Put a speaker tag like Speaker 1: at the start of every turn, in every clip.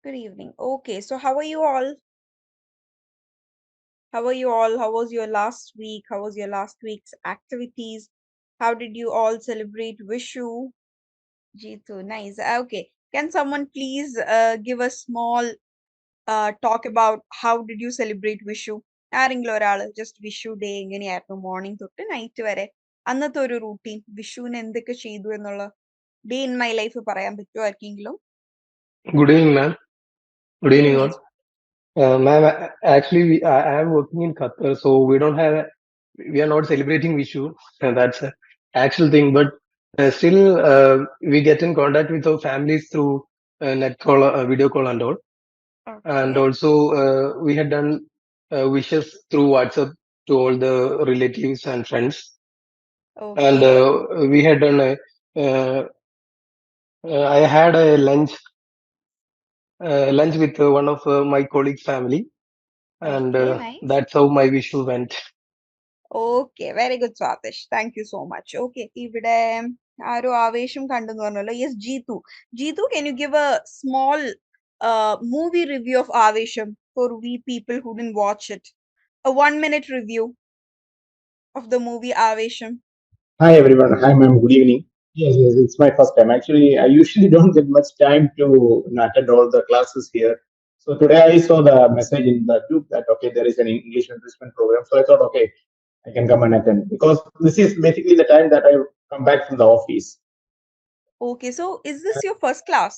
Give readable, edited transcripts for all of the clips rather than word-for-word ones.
Speaker 1: Good evening. Okay, so how are you all? How are you all? How was your last week? How was your last week's activities? How did you all celebrate Vishu? Jitu, nice. Okay. Can someone please give a small talk about how did you celebrate Vishu? ആരെങ്കിലും ഒരാള് just Vishu day എങ്ങനെയായിരുന്നു morning തൊട്ട് night വരെ അന്നത്തെ ഒരു routine വിഷുവിന് എന്തൊക്കെ ചെയ്തു എന്നുള്ള ഡേ ഇൻ മൈ ലൈഫ് പറയാൻ പറ്റുമോ ആർക്കെങ്കിലും?
Speaker 2: Good evening, ma'am. Good
Speaker 1: good
Speaker 2: evening,
Speaker 1: evening.
Speaker 2: all. Ma'am, actually, I am working in Qatar, so we are not celebrating Vishu. And that's a actual thing. But still, we get in contact with our families through net call, video call, and all. And
Speaker 1: Okay.
Speaker 2: also, we had done wishes through WhatsApp to all the relatives and friends. And
Speaker 1: Okay.
Speaker 2: we had done I had a lunch with one of my colleagues' family, and
Speaker 1: Okay. Nice.
Speaker 2: that's how my Vishu went.
Speaker 1: Okay, very good, Swatish. Thank you so much. Okay, ഇവിടെ ആരോ ആവേശം കണ്ടെന്ന് പറഞ്ഞല്ലോ. Yes, Jeetu. Jeetu, can you give a small movie review of Avesham for we people who didn't watch it? A 1 minute review of the movie Avesham.
Speaker 3: Hi everyone. Hi ma'am. Good evening. Yes, it's my first time. Actually, I usually don't get much time to attend all the classes here. So today I saw the message in the group that okay, there is an English enrichment program. So I thought okay, I can come and attend because this is basically the time that I come back from the office.
Speaker 1: Okay, so is this your first class?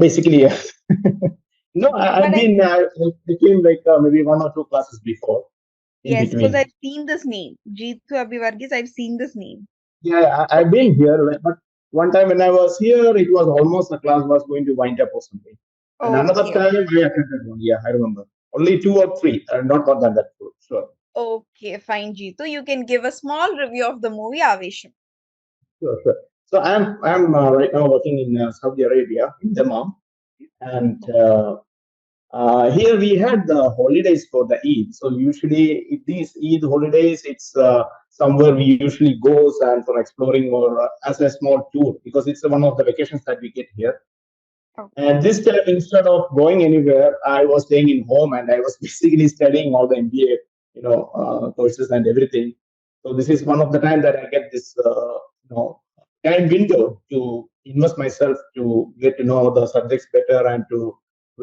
Speaker 3: Basically, yes. No, I've
Speaker 1: But I,
Speaker 3: been between like maybe one or two classes before in
Speaker 1: yes, because
Speaker 3: between.
Speaker 1: I've seen this name. Jeetu Abhivargis, I've seen this name.
Speaker 3: Yeah, I've been here, but one time when I was here, it was almost the class was going to wind up or something. And another
Speaker 1: Okay,
Speaker 3: time I attended one. Yeah, I remember. Only two or three, not more than that. Sure,
Speaker 1: okay, fine, Jeetu. You can give a small review of the movie Avesham.
Speaker 3: sure. So I'm right now working in Saudi Arabia in Dammam, and here we had the holidays for the Eid. So usually these Eid holidays, it's somewhere we usually goes and for exploring or as a small tour because it's one of the vacations that we get here. And
Speaker 1: Okay.
Speaker 3: this time, instead of going anywhere, I was staying in home and I was basically studying all the MBA, courses and everything. So this is one of the time that I get this, time window to invest myself to get to know the subjects better and to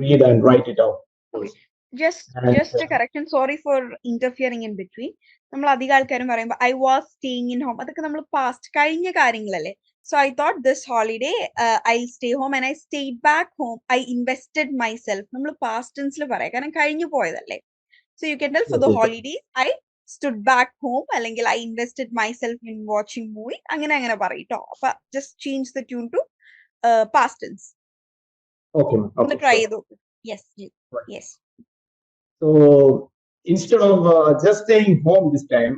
Speaker 3: read and write it out. Of
Speaker 1: Okay.
Speaker 3: course. And
Speaker 1: Just a correction. Sorry for interfering in between. നമ്മൾ അധികം ആൾക്കാരും പറയുമ്പോൾ I was staying in home അതൊക്കെ നമ്മൾ past കഴിഞ്ഞ കാര്യങ്ങളല്ലേ. So I thought this holiday I stay home and I stayed back home I invested myself നമ്മൾ past ടെൻസിൽ പറയാം കാരണം കഴിഞ്ഞു പോയതല്ലേ. So you can tell for
Speaker 3: yes,
Speaker 1: the
Speaker 3: yes,
Speaker 1: holiday I stood back home അല്ലെങ്കിൽ I invested myself in watching movie അങ്ങനെ അങ്ങനെ പറയട്ടോ. അപ്പൊ just change the tune to past tense.
Speaker 3: okay, ma'am.
Speaker 1: ഒന്ന്
Speaker 3: Okay,
Speaker 1: ട്രൈ
Speaker 3: sure.
Speaker 1: ചെയ്ത് നോക്ക്. Yes
Speaker 3: Right.
Speaker 1: Yes.
Speaker 3: So instead of just staying home this time,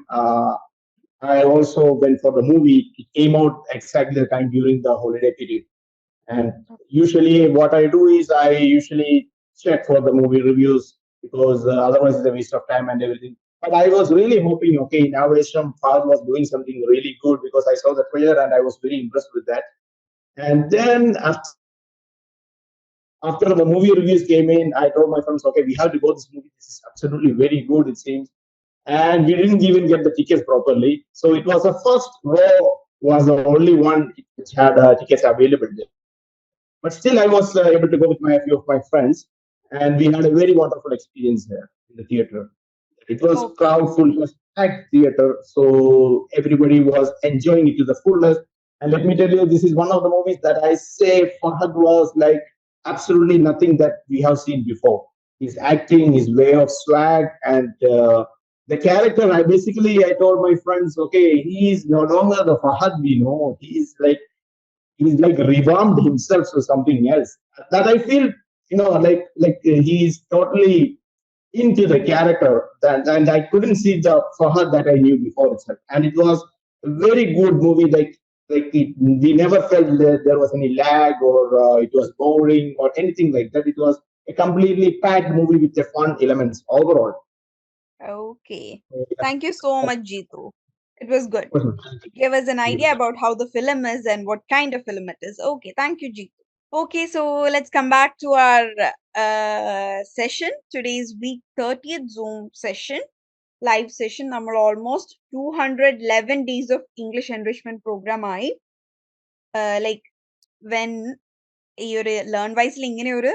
Speaker 3: I also went for the movie. It came out exactly the time during the holiday period. And usually, what I do is I usually check for the movie reviews because otherwise it's a waste of time and everything. But I was really hoping, okay, now Ashram Fahad was doing something really good because I saw the trailer and I was very impressed with that. And then after the movie reviews came in, I told my friends, okay, we have to go this movie. This is absolutely very good, it seems. And we didn't even get the tickets properly. So it was the first row was the only one which had tickets available there. But still, I was able to go with my few of my friends, and we had a very wonderful experience there in the theater. It was
Speaker 1: Okay.
Speaker 3: crowdful, it was packed theater, so everybody was enjoying it to the fullest. And let me tell you, this is one of the movies that I say Fahad was like absolutely nothing that we have seen before. His acting, his way of swag, and the character. I told my friends, okay, he is no longer the Fahad we know. He's like revamped himself to something else. That I feel, he's totally into the character that, and I couldn't see the Fahad that I knew before itself. And it was a very good movie. We never felt that there was any lag or it was boring or anything like that. It was a completely packed movie with the fun elements overall.
Speaker 1: Okay.
Speaker 3: So, yeah,
Speaker 1: Thank you so
Speaker 3: that's
Speaker 1: much, Jeetu. It was good.
Speaker 3: awesome.
Speaker 1: Give us an
Speaker 3: Thank you.
Speaker 1: idea about how the film is and what kind of film it is. Okay, thank you, Jeetu. Okay, so let's come back to our session. Today's week 30th Zoom session, live session. നമ്മൾ almost 211 days of English enrichment program ആയി. Like when ഈ ഒരു learn വൈസിൽ ഇങ്ങനെ ഒരു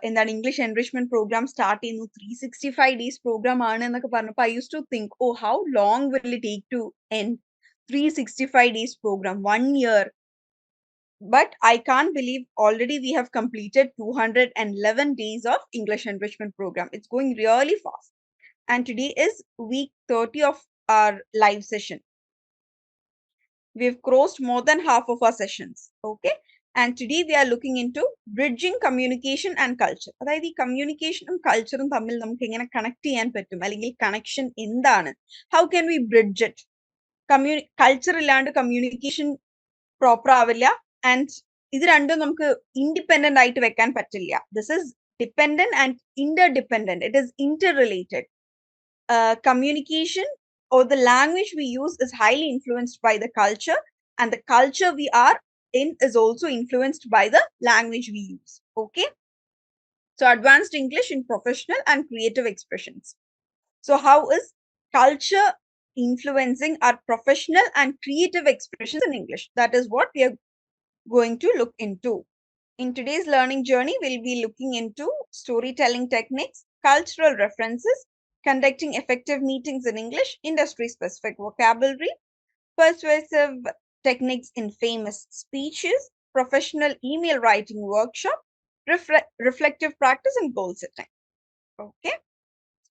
Speaker 1: എന്താണ് English enrichment programme start ചെയ്യുന്നു 365 days programme ആണ് എന്നൊക്കെ പറഞ്ഞപ്പോൾ I use to think oh how long will it take to end 365 days program 1 year. But I can't believe already we have completed 211 days of English enrichment program. It's going really fast. And today is week 30 of our live session. We've crossed more than half of our sessions. Okay. And today we are looking into bridging communication and culture. അതായത് ഈ കമ്മ്യൂണിക്കേഷനും കൾച്ചറും തമ്മിൽ നമുക്ക് എങ്ങനെ connect ചെയ്യാൻ പറ്റും, അല്ലെങ്കിൽ connection എന്താണ്, how can we bridge it. Culture ഇല്ലാണ്ട് കമ്മ്യൂണിക്കേഷൻ പ്രോപ്പർ ആവില്ല, ആൻഡ് ഇത് രണ്ടും നമുക്ക് ഇൻഡിപെൻഡന്റ് ആയിട്ട് വെക്കാൻ പറ്റില്ല. This is dependent and ഇന്റർഡിപെൻഡന്റ്. It is interrelated. Communication or the language we use is highly influenced by the culture, and the culture we are in is also influenced by the language we use. Okay. So advanced English in professional and creative expressions. So how is culture influencing our professional and creative expressions in English? That is what we are going to look into. In today's learning journey, we'll be looking into storytelling techniques, cultural references, conducting effective meetings in English, industry-specific vocabulary, persuasive techniques in famous speeches, professional email writing workshop, reflective practice, and goal setting. Okay,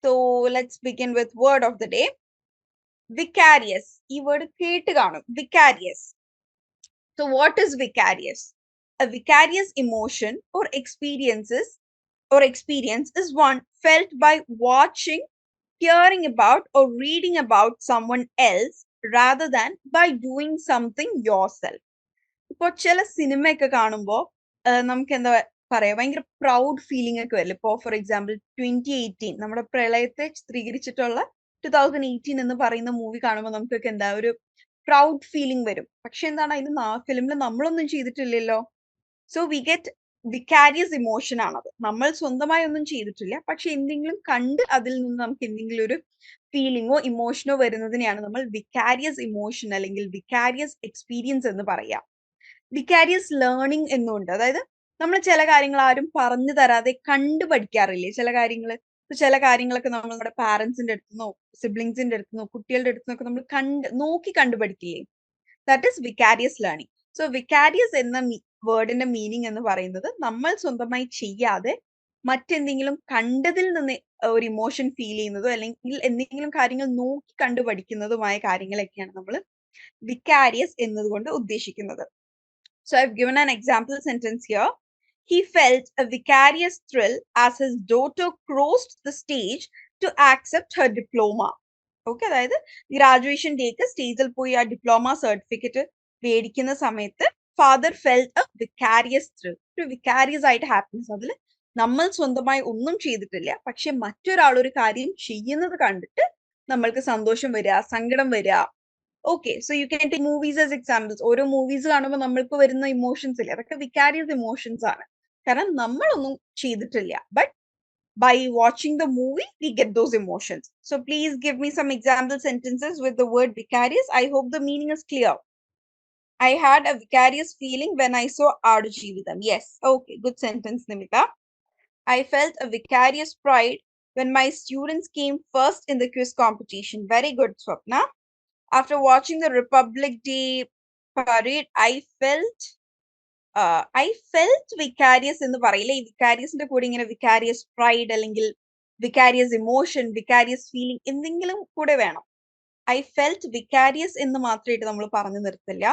Speaker 1: so let's begin with word of the day. Vicarious. Ee word കേട്ട് കാണും. Vicarious. So what is vicarious? A vicarious emotion or experience is one felt by watching, hearing about, or reading about someone else rather than by doing something yourself. ഇപ്പോൾ ചില സിനിമയൊക്കെ കാണുമ്പോൾ നമുക്ക് എന്താ പറയാ, ഭയങ്കര പ്രൗഡ് ഫീലിംഗ് ഒക്കെ വരില്ല. ഇപ്പോൾ ഫോർ എക്സാമ്പിൾ 2018 നമ്മുടെ പ്രളയത്തെ ചിത്രീകരിച്ചിട്ടുള്ള 2018 എന്ന് പറയുന്ന മൂവി കാണുമ്പോൾ നമുക്കൊക്കെ എന്താ ഒരു പ്രൗഡ് ഫീലിംഗ് വരും. പക്ഷെ എന്താണ് അതിന് ഫിലിമിൽ നമ്മളൊന്നും ചെയ്തിട്ടില്ലല്ലോ. So we get vicarious emotion ആണത്. നമ്മൾ സ്വന്തമായി ഒന്നും ചെയ്തിട്ടില്ല, പക്ഷെ എന്തെങ്കിലും കണ്ട് അതിൽ നിന്ന് നമുക്ക് എന്തെങ്കിലും ഒരു ഫീലിങ്ങോ ഇമോഷനോ വരുന്നതിനെയാണ് നമ്മൾ വിക്കാരിയസ് ഇമോഷൻ അല്ലെങ്കിൽ വിക്കാരിയസ് എക്സ്പീരിയൻസ് എന്ന് പറയാം. വിക്കാരിയസ് ലേണിംഗ് എന്നുണ്ട്. അതായത് നമ്മൾ ചില കാര്യങ്ങൾ ആരും പറഞ്ഞു തരാതെ കണ്ടു പഠിക്കാറില്ലേ ചില കാര്യങ്ങൾ. ചില കാര്യങ്ങളൊക്കെ നമ്മൾ നമ്മുടെ പാരന്റ്സിന്റെ അടുത്തുനിന്നോ സിബ്ലിങ്സിന്റെ അടുത്തുനിന്നോ കുട്ടികളുടെ അടുത്തുനിന്നൊക്കെ നമ്മൾ നോക്കി കണ്ടുപഠിക്കില്ലേ. That is vicarious learning. So vicarious എന്ന വേർഡിന്റെ മീനിങ് എന്ന് പറയുന്നത് നമ്മൾ സ്വന്തമായി ചെയ്യാതെ മറ്റെന്തെങ്കിലും കണ്ടതിൽ നിന്ന് ഒരു ഇമോഷൻ ഫീൽ ചെയ്യുന്നതോ അല്ലെങ്കിൽ എന്തെങ്കിലും കാര്യങ്ങൾ നോക്കി കണ്ടുപഠിക്കുന്നതുമായ കാര്യങ്ങളൊക്കെയാണ് നമ്മൾ വിക്കാരിയസ് എന്നതുകൊണ്ട് ഉദ്ദേശിക്കുന്നത്. So I've given an example sentence here. He felt a vicarious thrill as his daughter crossed the stage to accept her diploma. Okay, അതായത് ഗ്രാജുവേഷൻ ഡേക്ക് സ്റ്റേജിൽ പോയി ആ ഡിപ്ലോമ സർട്ടിഫിക്കറ്റ് മേടിക്കുന്ന സമയത്ത് father felt A vicarious thrill. ഒരു vicarious ആയിട്ട് happiness. അതിൽ നമ്മൾ സ്വന്തമായി ഒന്നും ചെയ്തിട്ടില്ല, പക്ഷെ മറ്റൊരാൾ ഒരു കാര്യം ചെയ്യുന്നത് കണ്ടിട്ട് നമ്മൾക്ക് സന്തോഷം വരിക, സങ്കടം വരിക. Okay, so you can take movies as examples. ഓരോ മൂവീസ് കാണുമ്പോൾ നമ്മൾക്ക് വരുന്ന ഇമോഷൻസ് ഇല്ലേ, അതൊക്കെ വിക്കാരിയസ് ഇമോഷൻസ് ആണ്. കാരണം നമ്മളൊന്നും ചെയ്തിട്ടില്ല, but by watching the movie we get those emotions. So please give me some example sentences with the word vicarious. I hope the meaning is clear. I had a vicarious feeling when I saw Aadu Jeevitham. Yes, okay, good sentence, Nimita. I felt a vicarious pride when my students came first in the quiz competition. Very good, Swapna. After watching the Republic Day parade, I felt vicarious എന്ന് പറയില്ല. ഈ വിക്കാരിയസിന്റെ കൂടെ ഇങ്ങനെ vicarious pride അല്ലെങ്കിൽ vicarious emotion, vicarious feeling എന്തെങ്കിലും കൂടെ വേണം. I felt vicarious എന്ന് മാത്രമായിട്ട് നമ്മൾ പറഞ്ഞു നിർത്തില്ല.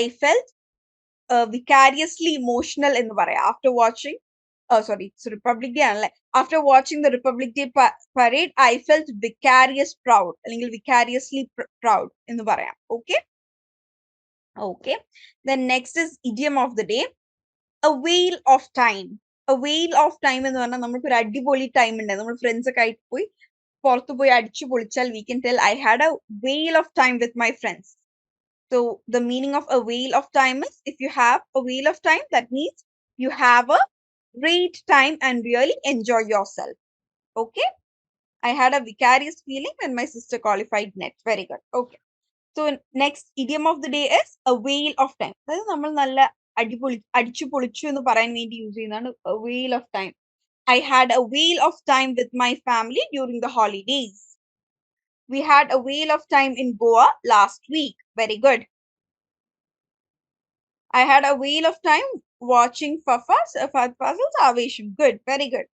Speaker 1: ഐ ഫെൽറ്റ് വിക്കാരിയസ്ലി ഇമോഷണൽ എന്ന് പറയാം. ആഫ്റ്റർ വാച്ചിങ് റിപ്പബ്ലിക് ഡേ ആണല്ലേ. After watching the republic day parade I felt vicarious proud അല്ലെങ്കിൽ വിക്കാരിയസ്ലി പ്രൗഡ് എന്ന് പറയാം. Okay. Okay, then next is idiom of the day, a whale of time. A whale of time എന്ന് പറഞ്ഞാൽ നമുക്ക് ഒരു അടിപൊളി time ഉണ്ട്, നമ്മൾ ഫ്രണ്ട്സ് ഒക്കെ ആയിട്ട് പോയി പുറത്തു പോയി അടിച്ചു പൊളിച്ചാൽ we can tell I had a whale of time with my friends. So the meaning of a wheel of time is, if you have a wheel of time, that means you have a great time and really enjoy yourself. Okay. I had a vicarious feeling when my sister qualified net. Very good. Okay. So next idiom of the day is a whale of time. അതായത് നമ്മൾ നല്ല അടിച്ചു പൊളിച്ചു എന്ന് പറയാൻ വേണ്ടി use ചെയ്യുന്നതാണ് a whale of time. I had a whale of time with my family during the holidays. We had a whale of time in Goa last week. Very good. I had a whale of time watching Fahad Fasil's Avesham. Good. Very good.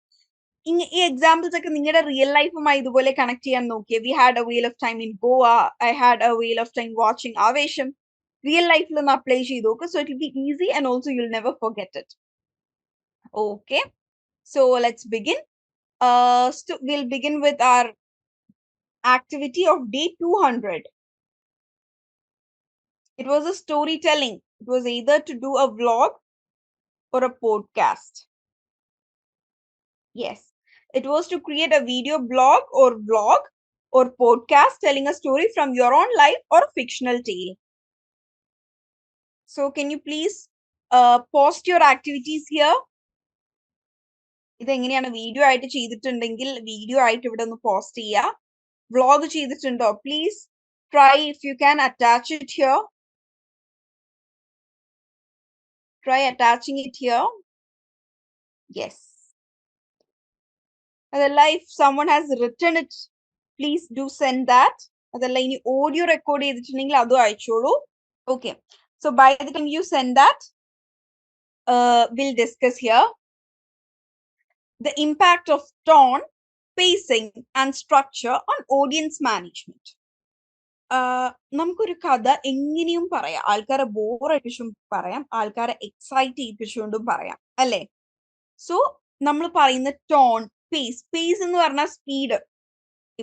Speaker 1: ഈ examples ഒക്കെ നിങ്ങളുടെ real ലൈഫുമായി ഇതുപോലെ connect ചെയ്യാൻ നോക്കിയേ. We had A വെയിൽ of time in Goa, I had A വെയിൽ of time watching ആവേശം. Real ലൈഫിൽ ഒന്ന് അപ്ലൈ ചെയ്ത് നോക്ക്. So it will be easy and also you will never forget it. Okay, so let's begin. We'll begin with our activity of day 200. It was a storytelling. It was either to do a vlog or a podcast. Yes. It was to create a video blog or vlog or podcast telling a story from your own life or a fictional tale. So can you please post your activities here? ഇതെങ്ങനെയാണ് video ആയിട്ട് ചെയ്തിട്ടുണ്ടെങ്കിൽ video ആയിട്ട് ഇവിടെ ഒന്ന് post ചെയ്യുക. Vlog ചെയ്തിട്ടുണ്ടോ? Please try if you can attach it here. Try attaching it here. Yes. അതല്ല, if someone has written it, please do send that. അതല്ല, ഇനി ഓഡിയോ റെക്കോർഡ് ചെയ്തിട്ടുണ്ടെങ്കിൽ അതും അയച്ചോളൂ. Okay, so by the time you send that, we'll discuss here the impact of tone, pacing and structure on audience management. നമുക്കൊരു കഥ എങ്ങനെയും പറയാം. ആൾക്കാരെ ബോറടിപ്പിച്ചും പറയാം, ആൾക്കാരെ എക്സൈറ്റ് ചെയ്യിപ്പിച്ചുകൊണ്ടും പറയാം, അല്ലേ? സോ നമ്മൾ പറയുന്ന ടോൺ, പേസ് എന്ന് പറഞ്ഞാൽ സ്പീഡ്.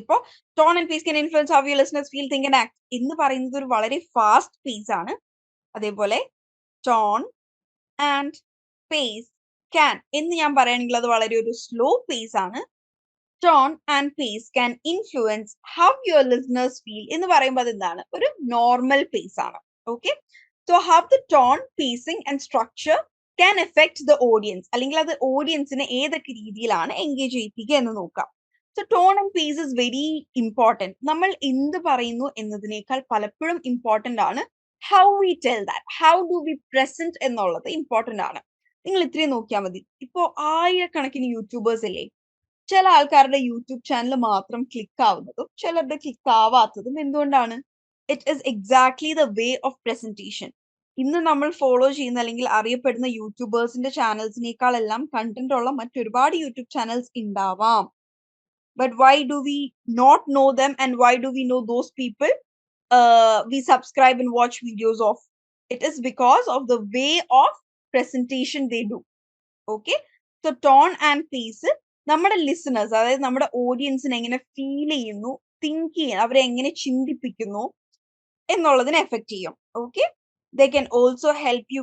Speaker 1: ഇപ്പോ tone and pace can influence how your listeners feel, think and act എന്ന് പറയുന്നത് ഒരു വളരെ ഫാസ്റ്റ് പേസ് ആണ്. അതേപോലെ ടോൺ ആൻഡ് പേസ് can എന്ന് ഞാൻ പറയുകയാണെങ്കിൽ അത് വളരെ ഒരു സ്ലോ പേസ് ആണ്. Tone and pace can influence how your listeners feel എന്ന് പറയുമ്പോൾ അതെന്താണ്? ഒരു നോർമൽ പേസ് ആണ്. Okay, so how the tone, pacing and structure can affect the audience, അല്ലെങ്കിൽ അത് ഓഡിയൻസിനെ ഏതൊക്കെ രീതിയിലാണ് എൻഗേജ് ചെയ്യിപ്പിക്കുക എന്ന് നോക്കാം. So tone and pace is very important. നമ്മൾ എന്ത് പറയുന്നു എന്നതിനേക്കാൾ പലപ്പോഴും ഇമ്പോർട്ടൻ്റ് ആണ് how we tell that, how do we present എന്നുള്ളത് ഇമ്പോർട്ടൻ്റ് ആണ്. നിങ്ങൾ ഇത്രയും നോക്കിയാൽ മതി. ഇപ്പോ ആയിരക്കണക്കിന് യൂട്യൂബേഴ്സ് അല്ലേ, ചില ആൾക്കാരുടെ യൂട്യൂബ് ചാനൽ മാത്രം ക്ലിക്ക് ആവുന്നതും ചിലരുടെ ക്ലിക്ക് ആവാത്തതും എന്തുകൊണ്ടാണ്? It is exactly the way of presentation. ഇന്ന് നമ്മൾ ഫോളോ ചെയ്യുന്ന അല്ലെങ്കിൽ അറിയപ്പെടുന്ന യൂട്യൂബേഴ്സിന്റെ ചാനൽസിനേക്കാളെല്ലാം കണ്ടന്റ് ഉള്ള മറ്റൊരുപാട് യൂട്യൂബ് ചാനൽസ് ഉണ്ടാവാം. But why do we not know them and why do we know those people we subscribe and watch videos of? It is because of the way of presentation they do. Okay, so tone and pace നമ്മുടെ listeners, അതായത് നമ്മുടെ ഓഡിയൻസിനെ എങ്ങനെ feel ചെയ്യുന്നു, think ചെയ്യുന്നു, അവരെ എങ്ങനെ ചിന്തിപ്പിക്കുന്നു എന്നുള്ളതിനെ effect ചെയ്യും. Okay, they can also help you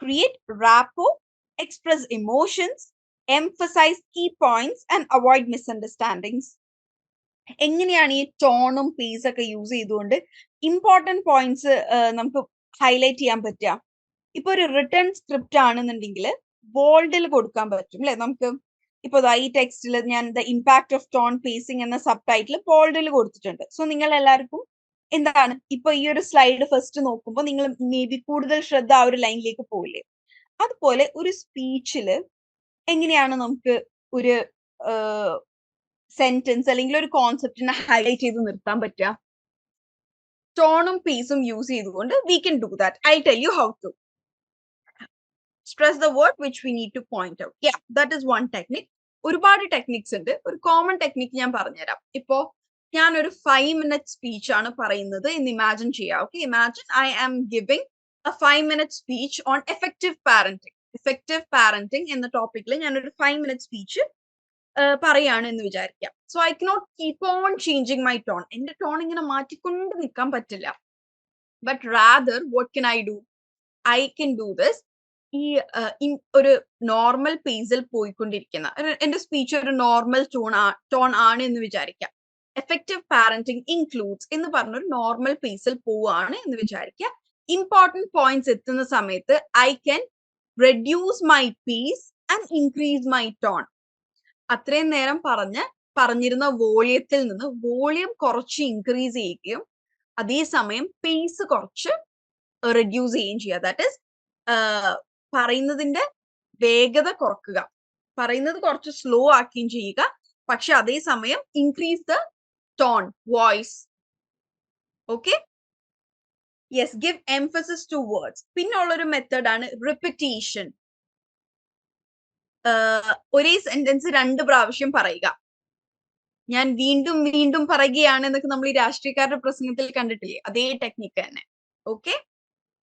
Speaker 1: create rapport, express emotions, emphasize key points and avoid misunderstandings. എങ്ങനെയാണ് ഈ ടോണും പേസ് ഒക്കെ യൂസ് ചെയ്തുകൊണ്ട് ഇമ്പോർട്ടൻറ്റ് പോയിന്റ്സ് നമുക്ക് ഹൈലൈറ്റ് ചെയ്യാൻ പറ്റുക? ഇപ്പൊ ഒരു റിട്ടേൺ സ്ക്രിപ്റ്റ് ആണെന്നുണ്ടെങ്കിൽ ബോൾഡിൽ കൊടുക്കാൻ പറ്റും, അല്ലെ? നമുക്ക് ഇപ്പൊ ഈ ടെക്സ്റ്റിൽ ഞാൻ the impact of tone pacing എന്ന സബ് ടൈറ്റിൽ ബോൾഡിൽ കൊടുത്തിട്ടുണ്ട്. സോ നിങ്ങൾ എല്ലാവർക്കും എന്താണ്, ഇപ്പൊ ഈ ഒരു സ്ലൈഡ് ഫസ്റ്റ് നോക്കുമ്പോൾ നിങ്ങൾ മേ ബി കൂടുതൽ ശ്രദ്ധ ആ ഒരു ലൈനിലേക്ക് പോയില്ലേ? അതുപോലെ ഒരു സ്പീച്ചില് എങ്ങനെയാണ് നമുക്ക് ഒരു സെന്റൻസ് അല്ലെങ്കിൽ ഒരു കോൺസെപ്റ്റിനെ ഹൈലൈറ്റ് ചെയ്ത് നിർത്താൻ പറ്റുക? ടോണും പേസും യൂസ് ചെയ്തുകൊണ്ട് we can do that. I'll tell you how to. Stress the word which we need to point out. Yeah, that is one technique. ഒരുപാട് ടെക്നിക്സ് ഉണ്ട്. ഒരു കോമൺ ടെക്നിക്ക് ഞാൻ പറഞ്ഞുതരാം. ഇപ്പോ ഞാൻ ഒരു 5 minute സ്പീച്ച് ആണ് പറയുന്നത് എന്ന് ഇമാജിൻ ചെയ്യാം. Okay, imagine I am giving a 5 minute speech on effective parenting. Effective parenting എന്ന ടോപ്പിക്കിൽ ഞാൻ ഒരു 5 minute സ്പീച്ച് പറയാണ് എന്ന് വിചാരിക്കാം. So I cannot keep on changing my tone. എന്റെ ടോൺ ഇങ്ങനെ മാറ്റിക്കൊണ്ട് നിൽക്കാൻ പറ്റില്ല. But rather what can I do? I can do this. ഈ ഒരു നോർമൽ പേസിൽ പോയിക്കൊണ്ടിരിക്കുന്ന എന്റെ സ്പീച്ച് ഒരു നോർമൽ ടോൺ ആണ് എന്ന് വിചാരിക്കാം. എഫക്റ്റീവ് പാരന്റിങ് ഇൻക്ലൂഡ്സ് എന്ന് പറഞ്ഞൊരു നോർമൽ പേസിൽ പോവാണ് എന്ന് വിചാരിക്കുക. ഇമ്പോർട്ടൻറ്റ് പോയിന്റ്സ് എത്തുന്ന സമയത്ത് I can reduce my pace and increase my tone. അത്രയും നേരം പറഞ്ഞിരുന്ന വോളിയത്തിൽ നിന്ന് വോളിയം കുറച്ച് ഇൻക്രീസ് ചെയ്യുകയും അതേസമയം പേസ് കുറച്ച് റെഡ്യൂസ് ചെയ്യുകയും ചെയ്യുക. ദാറ്റ് ഇസ് പറയുന്നതിന്റെ വേഗത കുറക്കുക, പറയുന്നത് കുറച്ച് സ്ലോ ആക്കുകയും ചെയ്യുക, പക്ഷെ അതേസമയം increase the tone voice. Okay, yes, give emphasis two words. പിന്നെ ഉള്ളൊരു മെത്തേഡാണ് റിപ്പിറ്റേഷൻ. ഒരേ സെന്റൻസ് 2 പ്രാവശ്യം പറയുക. ഞാൻ വീണ്ടും വീണ്ടും പറയുകയാണ് എന്നൊക്കെ നമ്മൾ ഈ രാഷ്ട്രീയക്കാരുടെ പ്രസംഗത്തിൽ കണ്ടിട്ടില്ലേ, അതേ ടെക്നിക്ക് തന്നെ. ഓക്കെ,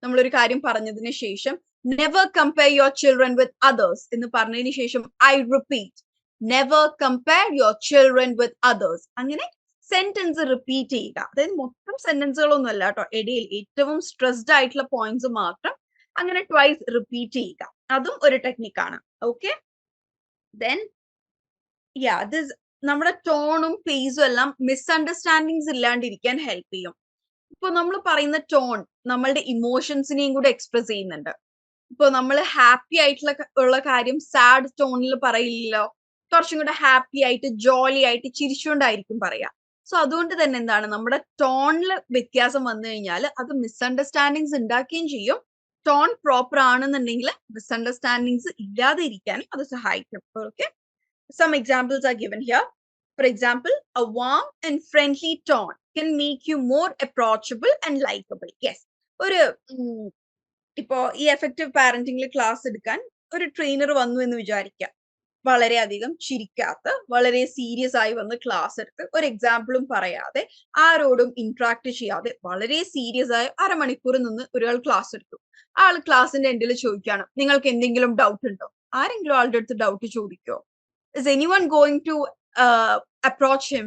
Speaker 1: നമ്മളൊരു കാര്യം പറഞ്ഞതിന് ശേഷം never compare your children with others എന്ന് പറഞ്ഞതിന് ശേഷം I repeat, never compare your children with others. അങ്ങനെ സെന്റൻസ് റിപ്പീറ്റ് ചെയ്യുക. അതായത് മൊത്തം സെന്റൻസുകളൊന്നും അല്ല കേട്ടോ, ഇടയിൽ ഏറ്റവും സ്ട്രെസ്ഡ് ആയിട്ടുള്ള പോയിന്റ്സ് മാത്രം അങ്ങനെ ട്വൈസ് റിപ്പീറ്റ് ചെയ്യുക. അതും ഒരു ടെക്നിക്കാണ്. ഓക്കെ, ദെൻ ദിസ് നമ്മുടെ ടോണും പേസും എല്ലാം മിസ്അണ്ടർസ്റ്റാൻഡിങ്സ് ഇല്ലാണ്ടിരിക്കാൻ ഹെൽപ്പ് ചെയ്യും. ഇപ്പൊ നമ്മൾ പറയുന്ന ടോൺ നമ്മളുടെ ഇമോഷൻസിനെയും കൂടെ എക്സ്പ്രസ് ചെയ്യുന്നുണ്ട്. ഇപ്പൊ നമ്മൾ ഹാപ്പി ആയിട്ടുള്ള ഉള്ള കാര്യം സാഡ് ടോണിൽ പറയില്ലല്ലോ, കുറച്ചും കൂടെ ഹാപ്പി ആയിട്ട് ജോളി ആയിട്ട് ചിരിച്ചുകൊണ്ടായിരിക്കും പറയാ. സോ അതുകൊണ്ട് തന്നെ എന്താണ്, നമ്മുടെ ടോണിൽ വ്യത്യാസം വന്നു കഴിഞ്ഞാൽ അത് മിസ്അണ്ടർസ്റ്റാൻഡിങ്സ് ഉണ്ടാക്കുകയും ചെയ്യും. ടോൺ പ്രോപ്പർ ആണെന്നുണ്ടെങ്കിൽ മിസ്അണ്ടർസ്റ്റാൻഡിങ്സ് ഇല്ലാതെ ഇരിക്കാനും അത് സഹായിക്കും. Okay, some examples are given here. For example, a warm and friendly tone can make you more approachable and likable. Yes, ഒരു ഇപ്പോ ഈ എഫക്റ്റീവ് പാരന്റിംഗിൽ ക്ലാസ് എടുക്കാൻ ഒരു ട്രെയിനർ വന്നു എന്ന് വിചാരിക്കാം. വളരെയധികം ചിരിക്കാത്ത, വളരെ സീരിയസ് ആയി വന്ന് ക്ലാസ് എടുത്ത് ഒരു എക്സാമ്പിളും പറയാതെ ആരോടും ഇന്ററാക്ട് ചെയ്യാതെ വളരെ സീരിയസ് ആയി അരമണിക്കൂർ നിന്ന് ഒരാൾ ക്ലാസ് എടുത്തു. ആൾ ക്ലാസിന്റെ എൻഡിൽ ചോദിക്കുകയാണ്, നിങ്ങൾക്ക് എന്തെങ്കിലും ഡൗട്ട് ഉണ്ടോ? ആരെങ്കിലും ആളുടെ അടുത്ത് doubt ചോദിക്കോ? Is anyone going to approach him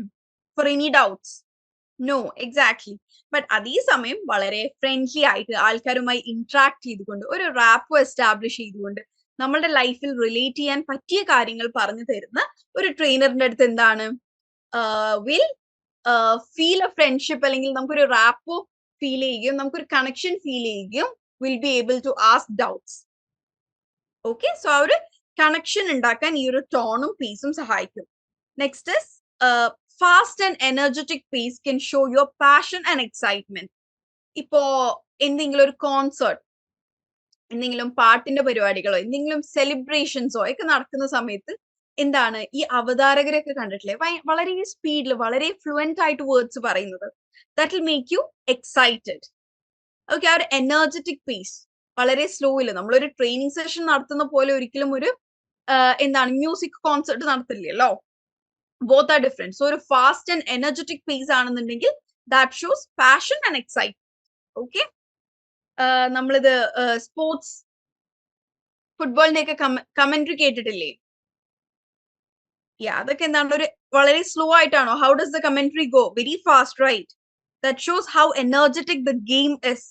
Speaker 1: for any doubts? No, exactly. But അതേസമയം വളരെ ഫ്രണ്ട്ലി ആയിട്ട് ആൾക്കാരുമായി ഇന്ററാക്ട് ചെയ്തുകൊണ്ട് ഒരു റാപ്പോ എസ്റ്റാബ്ലിഷ് ചെയ്തുകൊണ്ട് നമ്മളുടെ ലൈഫിൽ റിലേറ്റ് ചെയ്യാൻ പറ്റിയ കാര്യങ്ങൾ പറഞ്ഞു തരുന്ന ഒരു ട്രെയിനറിന്റെ അടുത്ത് എന്താണ്, വിൽ ഫീൽ എ ഫ്രണ്ട്ഷിപ്പ്, അല്ലെങ്കിൽ നമുക്കൊരു റാപ്പോ ഫീൽ ചെയ്യുകയും നമുക്കൊരു കണക്ഷൻ ഫീൽ ചെയ്യുകയും will be able to ask doubts. Okay, so ആ ഒരു കണക്ഷൻ ഉണ്ടാക്കാൻ ഈ ഒരു ടോണും പേസും സഹായിക്കും. Next is fast and energetic pace can show your passion and excitement. ഇപ്പോ എന്തെങ്കിലും ഒരു കോൺസേർട്ട്, എന്തെങ്കിലും പാട്ടിന്റെ പരിപാടികളോ എന്തെങ്കിലും സെലിബ്രേഷൻസോ ഒക്കെ നടക്കുന്ന സമയത്ത് എന്താണ്, ഈ അവതാരകരൊക്കെ കണ്ടിട്ടില്ലേ, വളരെ സ്പീഡിൽ വളരെ ഫ്ലുവന്റ് ആയിട്ട് വേർഡ്സ് പറയുന്നത്. That will make you excited. Okay, ആ ഒരു എനർജറ്റിക് പേസ് വളരെ സ്ലോയില് നമ്മളൊരു ട്രെയിനിങ് സെഷൻ നടത്തുന്ന പോലെ ഒരിക്കലും ഒരു എന്താണ് മ്യൂസിക് കോൺസേർട്ട് നടത്തില്ലല്ലോ. Both are different. സോ ഒരു ഫാസ്റ്റ് ആൻഡ് എനർജറ്റിക് പേസ് ആണെന്നുണ്ടെങ്കിൽ that shows passion and excitement. Okay, നമ്മളിത് സ്പോർട്സ് ഫുട്ബോളിന്റെ ഒക്കെ കമന്ററി കേട്ടിട്ടില്ലേ? അതൊക്കെ എന്താണ്, ഒരു വളരെ സ്ലോ ആയിട്ടാണോ? How does the commentary go? Very fast, right? That shows how energetic the game is.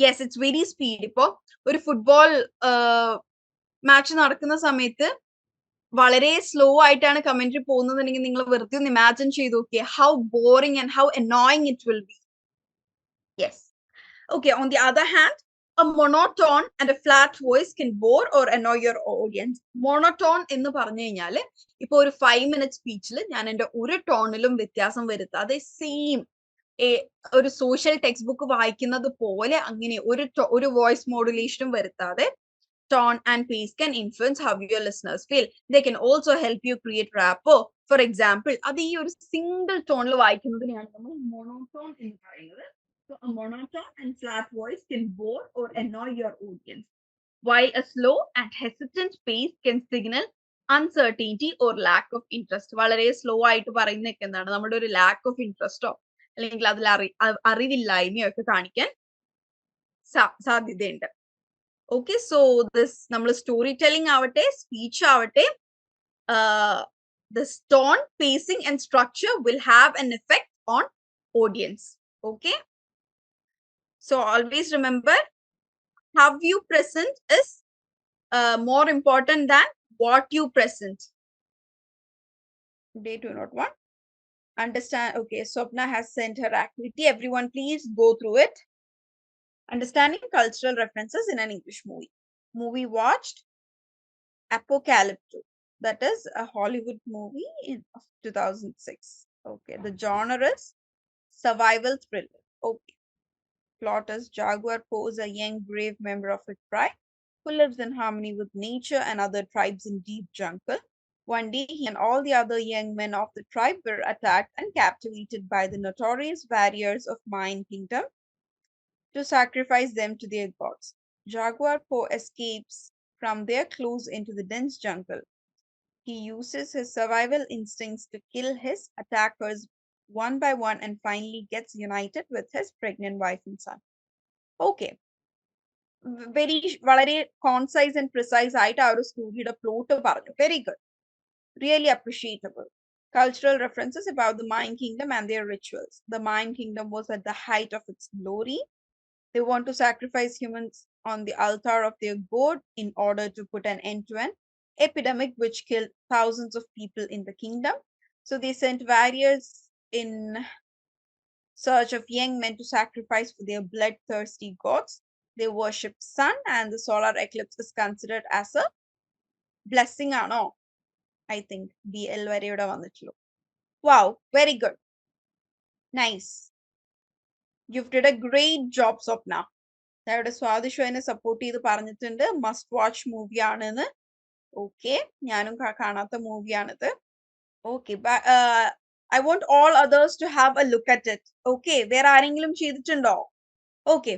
Speaker 1: Yes, it's very speed. ഇപ്പോ ഒരു ഫുട്ബോൾ മാച്ച് നടക്കുന്ന സമയത്ത് വളരെ സ്ലോ ആയിട്ടാണ് കമന്ററി പോകുന്നതെങ്കിൽ നിങ്ങൾ വെറുതെ ഒന്ന് ഇമാജിൻ ചെയ്ത് നോക്കിയേ, how boring and how annoying it will B. Yes, okay. On the other hand, a monotone and a flat voice can bore or annoy your audience. Monotone എന്ന് പറഞ്ഞു കഴിഞ്ഞാൽ ഇപ്പൊ ഒരു 5 minute സ്പീച്ചിൽ ഞാൻ എൻ്റെ ഒരു ടോണിലും വ്യത്യാസം വരുത്താതെ സെയിം ഒരു സോഷ്യൽ ടെക്സ്റ്റ് ബുക്ക് വായിക്കുന്നത് പോലെ അങ്ങനെ ഒരു വോയിസ് മോഡുലേഷനും വരുത്താതെ tone and pace can influence how your listeners feel. They can also help you create rapport. For example, അത് ഈ ഒരു സിംഗിൾ ടോണിൽ വായിക്കുന്നതിനെയാണ് നമ്മൾ മോണോടോൺ എന്ന് പറയുന്നത്. So a monotone and flat voice can bore or annoy your audience, while a slow and hesitant pace can signal uncertainty or lack of interest. വളരെ slow ആയിട്ട് പറയുന്നതൊക്കെ എന്താണ്, നമ്മുടെ ഒരു ലാക്ക് ഓഫ് ഇൻട്രസ്റ്റോ അല്ലെങ്കിൽ അതിൽ അറിവില്ലായ്മയോ ഒക്കെ കാണിക്കാൻ സാധ്യതയുണ്ട്. Okay, so this nammal storytelling avate, speech avate, this tone, pacing and structure will have an effect on audience. Okay, so always remember, how you present is more important than what you present. Day 201. Understand. Okay, Swapna has sent her activity. Everyone, please go through it. Understanding cultural references in an English movie. Movie watched Apocalypto. That is a Hollywood movie of 2006. Okay, the genre is survival thriller. Okay, plot is Jaguar Poe is a young, brave member of a tribe who lives in harmony with nature and other tribes in deep jungle. One day, he and all the other young men of the tribe were attacked and captivated by the notorious warriors of Mayan Kingdom to sacrifice them to their gods. Jaguar Poe escapes from their clues into the dense jungle. He uses his survival instincts to kill his attackers one by one and finally gets united with his pregnant wife and son. Okay, വളരെ കോൺസൈസ് and precise ആയിട്ട് ആ ഒരു സ്റ്റോറിയുടെ plot പറഞ്ഞു. Very good, really appreciable. Cultural references about the Mayan kingdom and their rituals. The Mayan kingdom was at the height of its glory. They want to sacrifice humans on the altar of their god in order to put an end to an epidemic which killed thousands of people in the kingdom. So they sent warriors in search of young men to sacrifice for their bloodthirsty gods. They worship sun, and the solar eclipse is considered as a blessing. No, I think BL വരെയുടെ വന്നിട്ടുള്ളൂ. Wow, very good. Nice. You've did a great job, Swapna. അവിടെ സ്വാദിഷു എന്നെ support ചെയ്ത് പറഞ്ഞിട്ടുണ്ട് must watch movie ആണെന്ന്. Okay, ഞാനും കാണാത്ത മൂവിയാണിത്. Okay, I want all others to have a look at it. Okay, വേറെ ആരെങ്കിലും ചെയ്തിട്ടുണ്ടോ? Okay,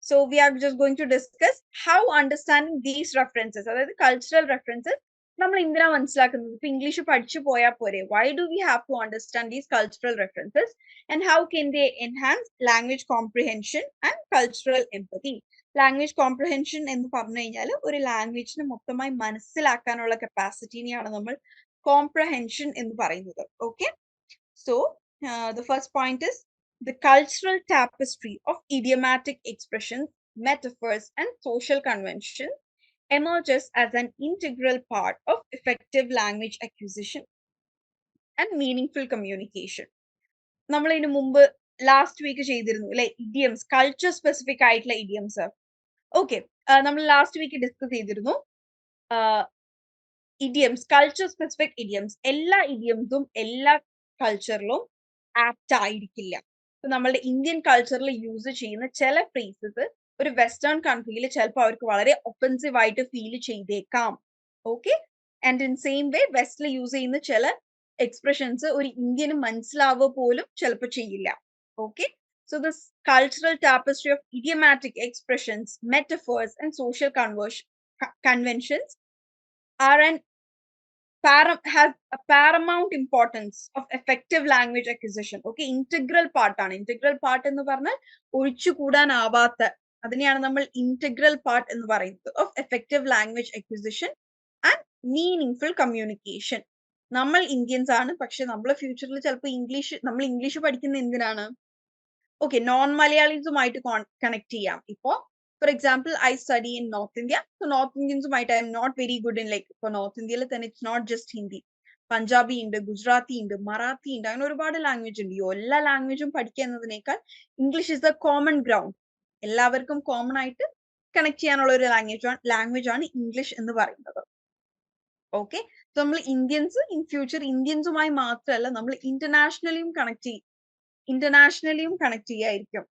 Speaker 1: so we are just going to discuss how understanding these references, അതായത് cultural references, നമ്മൾ എന്തിനാ മനസ്സിലാക്കുന്നത്? ഇപ്പൊ ഇംഗ്ലീഷ് പഠിച്ചു പോയാൽ പോരെ? Why do we have to understand these cultural references and how can they enhance language comprehension and cultural empathy? Language comprehension എന്ന് പറഞ്ഞു കഴിഞ്ഞാൽ ഒരു ലാംഗ്വേജിനെ മൊത്തമായി മനസ്സിലാക്കാനുള്ള കപ്പാസിറ്റിനെയാണ് നമ്മൾ comprehension എന്ന് പറയുന്നത്. Okay, so the first point is the cultural tapestry of idiomatic expressions, metaphors, and social conventions emerges as an integral part of effective language acquisition and meaningful communication. നമ്മൾ ഇതിനു മുമ്പ് ലാസ്റ്റ് വീക്ക് ചെയ്തിരുന്നു അല്ലെ, idioms, culture specific ആയിട്ടുള്ള idioms. Okay, നമ്മൾ last week discuss ചെയ്തിരുന്നു idioms, culture specific idioms. എല്ലാ ഇഡിയംസും എല്ലാ കൾച്ചറിലും ആപ്റ്റ് ആയിരിക്കില്ല. നമ്മളുടെ ഇന്ത്യൻ കൾച്ചറിൽ യൂസ് ചെയ്യുന്ന ചില ഫ്രേസസ് ഒരു വെസ്റ്റേൺ കൺട്രിയിൽ ചിലപ്പോൾ അവർക്ക് വളരെ ഒഫൻസീവ് ആയിട്ട് ഫീൽ ചെയ്തേക്കാം. Okay, and in same way വെസ്റ്റിൽ യൂസ് ചെയ്യുന്ന ചില എക്സ്പ്രഷൻസ് ഒരു ഇന്ത്യന് മനസ്സിലാവുക പോലും ചിലപ്പോൾ ചെയ്യില്ല. Okay, so this cultural tapestry of idiomatic expressions, metaphors, and social conventions are has a paramount importance of effective language acquisition. Okay, integral part ആണ്. Integral part എന്ന് പറഞ്ഞാൽ ഒഴിച്ചുകൂടാനാവാത്ത, അതിനെയാണ് നമ്മൾ integral part എന്ന് പറയുന്നത് of effective language acquisition and meaningful communication. നമ്മൾ Indians ആണ്, പക്ഷെ നമ്മളെ ഫ്യൂച്ചറിൽ ചിലപ്പോൾ നമ്മൾ ഇംഗ്ലീഷ് പഠിക്കുന്ന എന്തിനാണ്? ഓക്കെ, നോൺ മലയാളീസുമായിട്ട് കണക്ട് ചെയ്യാം. ഇപ്പോ for example, I study in North India. So North Indians might, I'm not very good in like for North India, then it's not just Hindi. Punjabi ഉണ്ട്, ഗുജറാത്തി ഉണ്ട്, മറാത്തി ഉണ്ട്, അങ്ങനെ ഒരുപാട് ലാംഗ്വേജ് ഉണ്ട്. ഈ എല്ലാ ലാംഗ്വേജും പഠിക്കുക എന്നതിനേക്കാൾ English is the common ground. എല്ലാവർക്കും കോമൺ ആയിട്ട് കണക്ട് ചെയ്യാനുള്ള ഒരു ലാംഗ്വേജ് ആണ് ഇംഗ്ലീഷ് എന്ന് പറയുന്നത്. ഓക്കെ, നമ്മൾ ഇന്ത്യൻസ് ഇൻ ഫ്യൂച്ചർ ഇന്ത്യൻസുമായി മാത്രമല്ല നമ്മൾ ഇന്റർനാഷണലിയും connect ചെയ്യായിരിക്കും.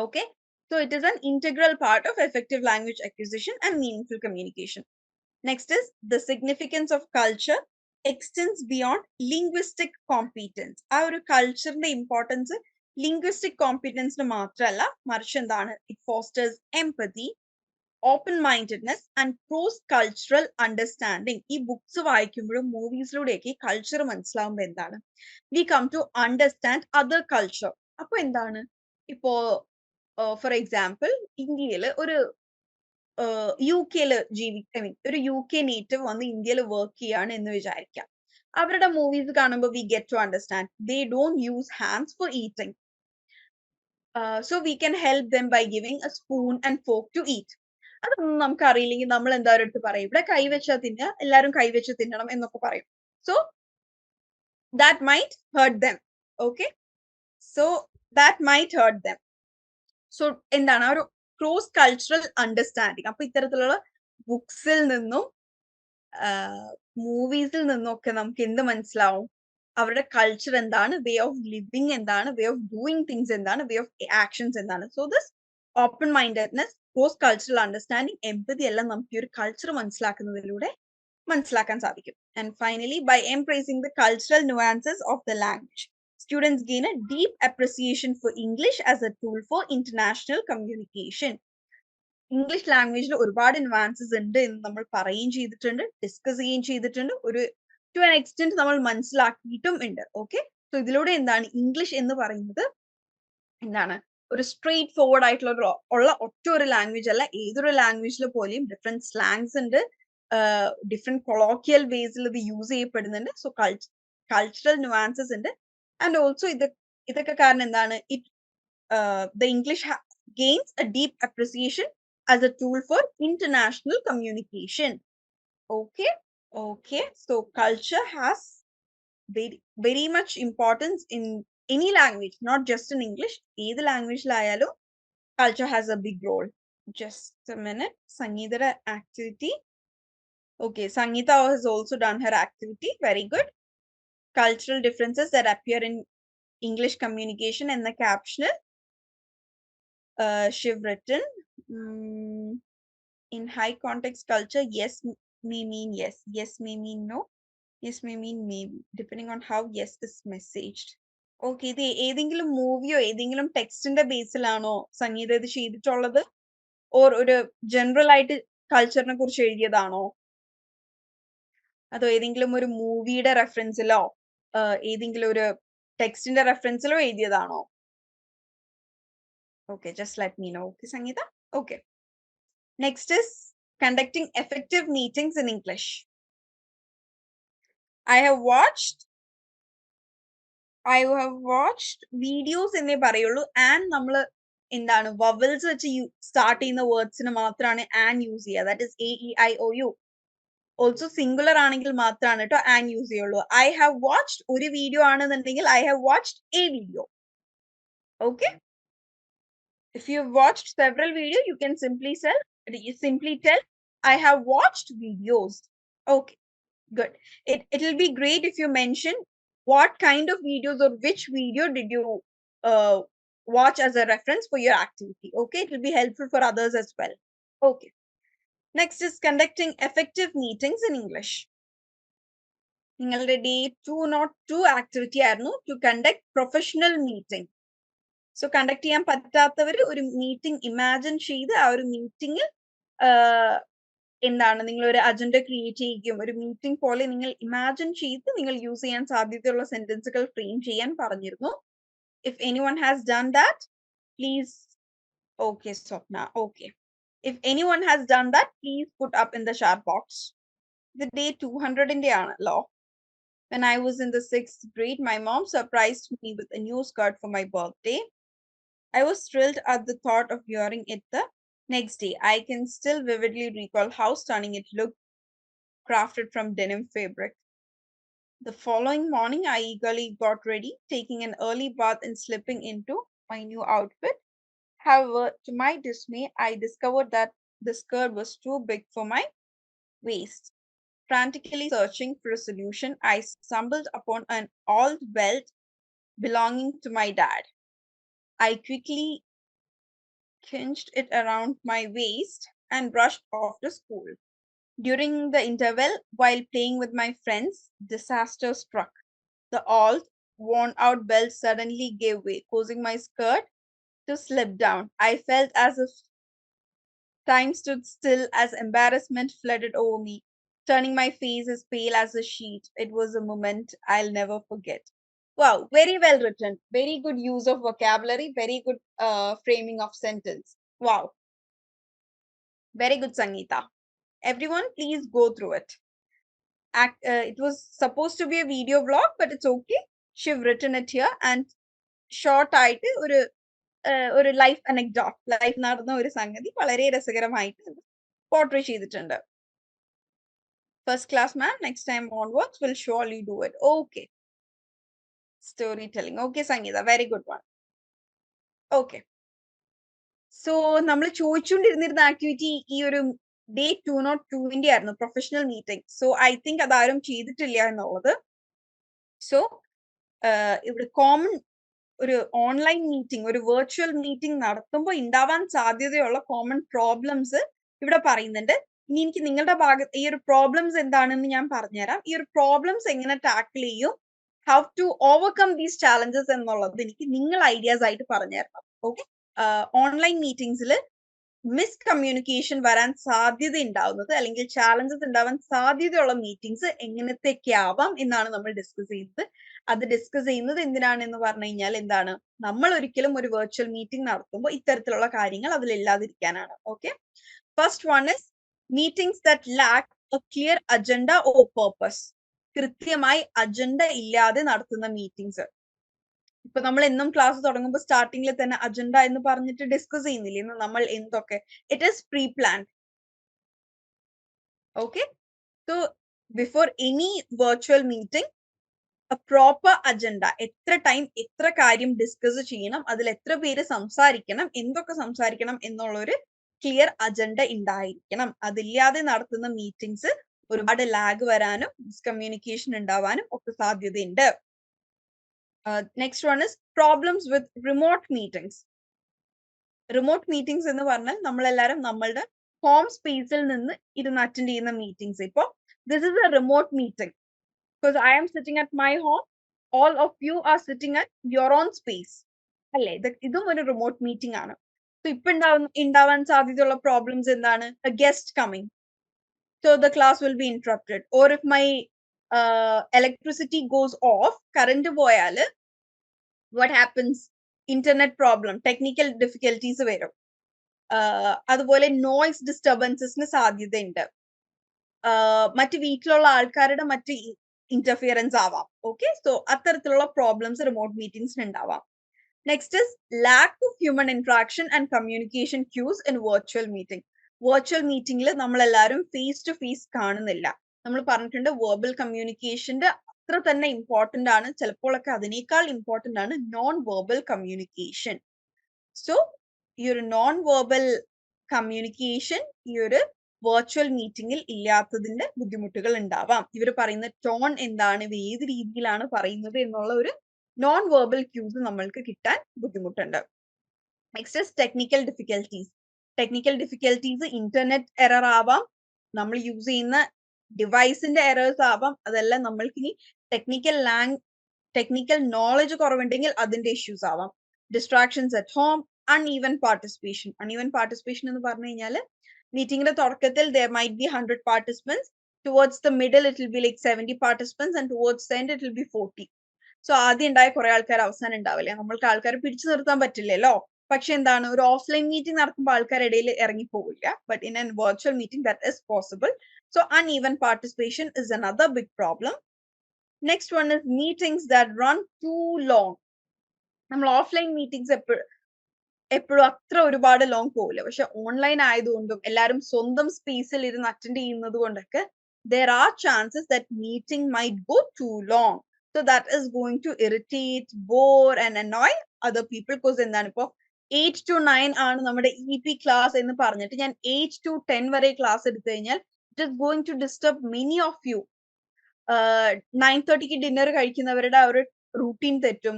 Speaker 1: Okay, so it is an integral part of effective language acquisition and meaningful communication. Next is the significance of culture extends beyond linguistic competence. Our culture the importance linguistic competence no മാത്രമല്ല, മറിച്ച് എന്താണ്? It fosters empathy, open-mindedness and cross-cultural understanding. ഈ books വായിക്കുമ്പോഴും മൂവീസിലൂടെയൊക്കെ culture മനസ്സിലാവുമ്പോൾ എന്താണ്? We come to understand other culture. അപ്പൊ എന്താണ്? ഇപ്പോ for example ഇന്ത്യയിൽ ഒരു UK ഒരു UK നേറ്റീവ് വന്ന് ഇന്ത്യയിൽ വർക്ക് ചെയ്യാണ് എന്ന് വിചാരിക്കാം. അവരുടെ മൂവീസ് കാണുമ്പോൾ we get to understand they don't use hands for eating. So we can help them by giving a spoon and fork to eat. അതൊന്നും നമുക്ക് അറിയില്ലെങ്കിൽ നമ്മൾ എന്താ അടുത്ത് പറയും, ഇവിടെ കൈവച്ചാ തിന്നുക, എല്ലാവരും കൈവച്ച് തിന്നണം എന്നൊക്കെ പറയും. So that might hurt them. Okay, so that might hurt them. So എന്താണ് ആ ഒരു ക്രോസ് കൾച്ചറൽ അണ്ടർസ്റ്റാൻഡിങ്. അപ്പൊ ഇത്തരത്തിലുള്ള ബുക്സിൽ നിന്നും മൂവീസിൽ നിന്നും ഒക്കെ നമുക്ക് എന്ത് മനസ്സിലാവും? അവരുടെ കൾച്ചർ എന്താണ്, വേ ഓഫ് ലിവിങ് എന്താണ്, വേ ഓഫ് ഡൂയിങ് തിങ്സ് എന്താണ്, വേ ഓഫ് ആക്ഷൻസ് എന്താണ്. So this open mindedness, cross cultural understanding, empathy എല്ലാം നമുക്ക് ഈ ഒരു കൾച്ചർ മനസ്സിലാക്കുന്നതിലൂടെ മനസ്സിലാക്കാൻ സാധിക്കും. And finally, by embracing the cultural nuances of the language, students gain a deep appreciation for English as a tool for international communication. English ലാംഗ്വേജിൽ ഒരുപാട് nuances ഉണ്ട് എന്ന് നമ്മൾ പറയുകയും ചെയ്തിട്ടുണ്ട്, ഡിസ്കസ് ചെയ്യുകയും ചെയ്തിട്ടുണ്ട്, ഒരു ടു ആൻ എക്സ്റ്റെന്റ് നമ്മൾ മനസ്സിലാക്കിയിട്ടും ഉണ്ട്. ഓക്കെ, സോ ഇതിലൂടെ എന്താണ് ഇംഗ്ലീഷ് എന്ന് പറയുന്നത് എന്താണ് ഒരു സ്ട്രെയിറ്റ് ഫോർവേഡ് ആയിട്ടുള്ള ഒറ്റ ഒരു ലാംഗ്വേജ് അല്ല. ഏതൊരു ലാംഗ്വേജിൽ പോലെയും ഡിഫറെന്റ് സ്ലാങ്സ് ഉണ്ട്, ഡിഫറെന്റ് കൊളോക്കിയൽ വേസിൽ ഇത് യൂസ് ചെയ്യപ്പെടുന്നുണ്ട്. സോ കൾച്ചറൽ നുവാൻസസ് ഉണ്ട്. ആൻഡ് ഓൾസോ ഇതൊക്കെ കാരണം എന്താണ് the English gains a deep appreciation as a tool for international communication. Okay, so culture has very much importance in any language, not just in English. Either language layalo, culture has a big role. Just a minute. Sangeeta activity. Okay, Sangeeta has also done her activity. Very good. Cultural differences that appear in English communication and the caption. Shiv written, in high context culture, yes may mean yes, yes may mean no, yes may mean maybe, depending on how yes is messaged. Okay, ഇത് ഏതെങ്കിലും മൂവിയോ ഏതെങ്കിലും ടെക്സ്റ്റിന്റെ ബേസിലാണോ സംഗീത ഇത് ചെയ്തിട്ടുള്ളത്, or ഒരു general ആയിട്ട് കൾച്ചറിനെ കുറിച്ച് എഴുതിയതാണോ, അതോ ഏതെങ്കിലും ഒരു മൂവിയുടെ റെഫറൻസിലോ ഏതെങ്കിലും ഒരു ടെക്സ്റ്റിന്റെ റെഫറൻസിലോ എഴുതിയതാണോ? Okay, just let me know. Okay, Sangeeta? Okay. Next is conducting effective meetings in English. I have watched videos എന്നേ പറയുള്ളൂ. ആൻഡ് നമ്മൾ എന്താണ് വവൽസ് വെച്ച് സ്റ്റാർട്ട് ചെയ്യുന്ന വേർഡ്സിന് മാത്രമാണ് ആൻഡ് യൂസ് ചെയ്യുക. That is AEIOU. Also singular ആണെങ്കിൽ മാത്രമാണ് കേട്ടോ ആൻഡ് യൂസ് ചെയ്യുള്ളൂ. ഐ ഹാവ് വാച്ച്ഡ് ഒരു വീഡിയോ ആണെന്നുണ്ടെങ്കിൽ I have watched A video. Okay, if you've watched several videos, you can simply tell I have watched videos. Okay, good. It'll be great if you mention what kind of videos or which video did you watch as a reference for your activity. Okay, it will be helpful for others as well. Okay, next is conducting effective meetings in English. നിങ്ങളുടെ day 202 activity ആയിരുന്നു to conduct professional meeting. So conduct ചെയ്യാൻ പറ്റാത്തവർ ഒരു meeting imagine ചെയ്ത് ആ ഒരു മീറ്റിംഗിൽ എന്താണ് നിങ്ങൾ ഒരു അജണ്ട ക്രിയേറ്റ് ചെയ്യുകയും ഒരു മീറ്റിംഗ് പോലെ നിങ്ങൾ ഇമാജിൻ ചെയ്ത് നിങ്ങൾ യൂസ് ചെയ്യാൻ സാധ്യതയുള്ള സെന്റൻസുകൾ ഫ്രെയിം ചെയ്യാൻ പറഞ്ഞിരുന്നു. If anyone has done that please. Okay Swapna, okay. If anyone has done that please put up in the chat box. ഇത് ഡേ 200ന്റെ ആണല്ലോ. When I was in the 6th grade, my mom surprised me with a new skirt for my birthday. I was thrilled at the thought of wearing it the next day. I can still vividly recall how stunning it looked, crafted from denim fabric. The following morning, I eagerly got ready, taking an early bath and slipping into my new outfit. However, to my dismay, I discovered that the skirt was too big for my waist. Frantically searching for a solution, I stumbled upon an old belt belonging to my dad. I quickly cinched it around my waist and rushed off to school. During the interval, while playing with my friends, disaster struck. The old, worn-out belt suddenly gave way, causing my skirt to slip down. I felt as if time stood still as embarrassment flooded over me, turning my face as pale as a sheet. It was a moment I'll never forget. Wow, very well written. Very good use of vocabulary. Very good framing of sentence. Wow. Very good, Sangeeta. Everyone, please go through it. It was supposed to be a video vlog, but it's okay. She've written it here and short ആയിട്ട് ഒരു life anecdote, life നടന്ന ഒരു സംഗതി വളരെ രസകരമായിട്ട് portray ചെയ്തിട്ടുണ്ട്. First class man, next time onwards will surely do it. Okay, Storytelling. Okay, Sangeeta, very good one. Okay. So നമ്മൾ ചോദിച്ചുകൊണ്ടിരുന്നിരുന്ന activity ഈ ഒരു ഡേ 202 ആയിരുന്നു, professional meeting. So I think അതാരും ചെയ്തിട്ടില്ല എന്നുള്ളത്. സോ ഇവിടെ കോമൺ ഒരു ഓൺലൈൻ മീറ്റിംഗ്, ഒരു വെർച്വൽ മീറ്റിംഗ് നടത്തുമ്പോൾ ഉണ്ടാവാൻ സാധ്യതയുള്ള കോമൺ പ്രോബ്ലംസ് ഇവിടെ പറയുന്നുണ്ട്. ഇനി എനിക്ക് നിങ്ങളുടെ ഭാഗത്ത് ഈ ഒരു പ്രോബ്ലംസ് എന്താണെന്ന് ഞാൻ പറഞ്ഞുതരാം. ഈ ഒരു പ്രോബ്ലംസ് എങ്ങനെ ടാക്കിൾ ചെയ്യും, how to overcome these challenges എന്നുള്ളത് എനിക്ക് നിങ്ങൾ ഐഡിയാസ് ആയിട്ട് പറഞ്ഞുതരണം. ഓക്കെ. ഓൺലൈൻ മീറ്റിംഗ്സിൽ മിസ്കമ്മ്യൂണിക്കേഷൻ വരാൻ സാധ്യത ഉണ്ടാവുന്നത് അല്ലെങ്കിൽ ചാലഞ്ചസ് ഉണ്ടാവാൻ സാധ്യതയുള്ള മീറ്റിംഗ്സ് എങ്ങനത്തെയൊക്കെ ആവാം എന്നാണ് നമ്മൾ ഡിസ്കസ് ചെയ്യുന്നത്. അത് ഡിസ്കസ് ചെയ്യുന്നത് എന്തിനാണെന്ന് പറഞ്ഞു കഴിഞ്ഞാൽ എന്താണ്, നമ്മൾ ഒരിക്കലും ഒരു വെർച്വൽ മീറ്റിംഗ് നടത്തുമ്പോൾ ഇത്തരത്തിലുള്ള കാര്യങ്ങൾ അതിലില്ലാതിരിക്കാനാണ്. Okay. First one is meetings that lack a clear agenda or purpose. കൃത്യമായി അജണ്ട ഇല്ലാതെ നടത്തുന്ന മീറ്റിംഗ്സ്. ഇപ്പൊ നമ്മൾ എന്നും ക്ലാസ് തുടങ്ങുമ്പോൾ സ്റ്റാർട്ടിങ്ങിൽ തന്നെ അജണ്ട എന്ന് പറഞ്ഞിട്ട് ഡിസ്കസ് ചെയ്യുന്നില്ലേ ഇന്ന് നമ്മൾ എന്തൊക്കെ. It is pre plan. Okay. So before any virtual meeting A proper agenda, എത്ര ടൈം എത്ര കാര്യം ഡിസ്കസ് ചെയ്യണം, അതിൽ എത്ര പേര് സംസാരിക്കണം, എന്തൊക്കെ സംസാരിക്കണം എന്നുള്ള ഒരു ക്ലിയർ അജണ്ട ഉണ്ടായിരിക്കണം. അതില്ലാതെ നടത്തുന്ന മീറ്റിംഗ്സ് ഒരുപാട് ലാഗ് വരാനും മിസ്കമ്മ്യൂണിക്കേഷൻ ഉണ്ടാവാനും ഒക്കെ സാധ്യതയുണ്ട്. Next one is problems with remote meetings. Remote meetings എന്ന് പറഞ്ഞാൽ നമ്മളെല്ലാവരും നമ്മളുടെ ഹോം സ്പേസിൽ നിന്ന് ഇരുന്ന് അറ്റൻഡ് ചെയ്യുന്ന മീറ്റിംഗ്സ്. ഇപ്പോൾ this is a remote meeting because I am sitting at my home, all of you are sitting at your own space അല്ലേ. ഇതും ഒരു റിമോട്ട് മീറ്റിംഗ് ആണ്. സോ ഇപ്പൊ ഉണ്ടാവാൻ സാധ്യതയുള്ള പ്രോബ്ലംസ് എന്താണ്, A guest coming, so the class will be interrupted. Or if my electricity goes off, current പോയാല് what happens, internet problem, technical difficulties വരും. അതുപോലെ നോയ്സ് ഡിസ്റ്റർബൻസസിന് സാധ്യതയുണ്ട്. മറ്റ് വീട്ടിലുള്ള ആൾക്കാരുടെ മറ്റ് ഇന്റർഫിയറൻസ് ആവാം. ഓക്കെ. സോ അത്തരത്തിലുള്ള പ്രോബ്ലംസ് റിമോട്ട് മീറ്റിംഗ്സിന് ഉണ്ടാവാം. Next is lack of human interaction and communication cues in virtual meeting. Virtual മീറ്റിംഗിൽ നമ്മളെല്ലാവരും ഫേസ് ടു ഫേസ് കാണുന്നില്ല. നമ്മൾ പറഞ്ഞിട്ടുണ്ട് വെർബൽ കമ്മ്യൂണിക്കേഷന്റെ അത്ര തന്നെ ഇമ്പോർട്ടന്റ് ആണ്, ചിലപ്പോഴൊക്കെ അതിനേക്കാൾ ഇമ്പോർട്ടന്റ് ആണ് നോൺ വെർബൽ കമ്മ്യൂണിക്കേഷൻ. സോ ഈ ഒരു നോൺ വെർബൽ കമ്മ്യൂണിക്കേഷൻ ഈ ഒരു വെർച്വൽ മീറ്റിംഗിൽ ഇല്ലാത്തതിന്റെ ബുദ്ധിമുട്ടുകൾ ഉണ്ടാവാം. ഇവർ പറയുന്ന ടോൺ എന്താണ്, ഇവർ ഏത് രീതിയിലാണ് പറയുന്നത് എന്നുള്ള ഒരു നോൺ വെർബൽ ക്യൂസ് നമ്മൾക്ക് കിട്ടാൻ ബുദ്ധിമുട്ടുണ്ട്. Next is technical difficulties. Technical difficulties internet error ആവാം, നമ്മൾ യൂസ് ചെയ്യുന്ന ഡിവൈസിന്റെ എറേഴ്സ് ആവാം. അതെല്ലാം നമ്മൾക്ക് ഇനി ടെക്നിക്കൽ നോളജ് കുറവുണ്ടെങ്കിൽ അതിന്റെ ഇഷ്യൂസ് ആവാം. Distractions at home, uneven participation. Uneven participation എന്ന് പറഞ്ഞു കഴിഞ്ഞാൽ മീറ്റിംഗിന്റെ തുടക്കത്തിൽ there might be 100 participants, towards the middle it will be like 70 participants and towards the end it will be 40. So ആദ്യം ഉണ്ടായ കുറെ ആൾക്കാർ അവസാനം ഉണ്ടാവില്ലേ. നമ്മൾക്ക് ആൾക്കാരെ പിടിച്ചു നിർത്താൻ പറ്റില്ലല്ലോ. പക്ഷെ എന്താണ്, ഒരു ഓഫ്ലൈൻ മീറ്റിംഗ് നടക്കുമ്പോൾ ആൾക്കാർ ഇടയിൽ ഇറങ്ങി പോവില്ല. But in an virtual meeting that is possible. So uneven participation is another big problem. Next one is meetings that run too long. നമ്മൾ ഓഫ്ലൈൻ മീറ്റിംഗ്സ് എപ്പോഴും അത്ര ഒരുപാട് ലോങ് പോവില്ല. പക്ഷെ ഓൺലൈൻ ആയതുകൊണ്ടും എല്ലാവരും സ്വന്തം സ്പേസിൽ ഇരുന്ന് അറ്റൻഡ് ചെയ്യുന്നത് കൊണ്ടൊക്കെ there are chances that meeting might go too long. So that is going to irritate, bore and annoy other people. Because എന്താണ്, ഇപ്പൊ 8 to 9 ആണ് നമ്മുടെ EP ക്ലാസ് എന്ന് പറഞ്ഞിട്ട് ഞാൻ 8 to 10 വരെ ക്ലാസ് എടുത്തു കഴിഞ്ഞാൽ it is going to disturb many of you. 9:30 dinner കഴിക്കുന്നവരുടെ ആ ഒരു റൂട്ടീൻ തെറ്റും.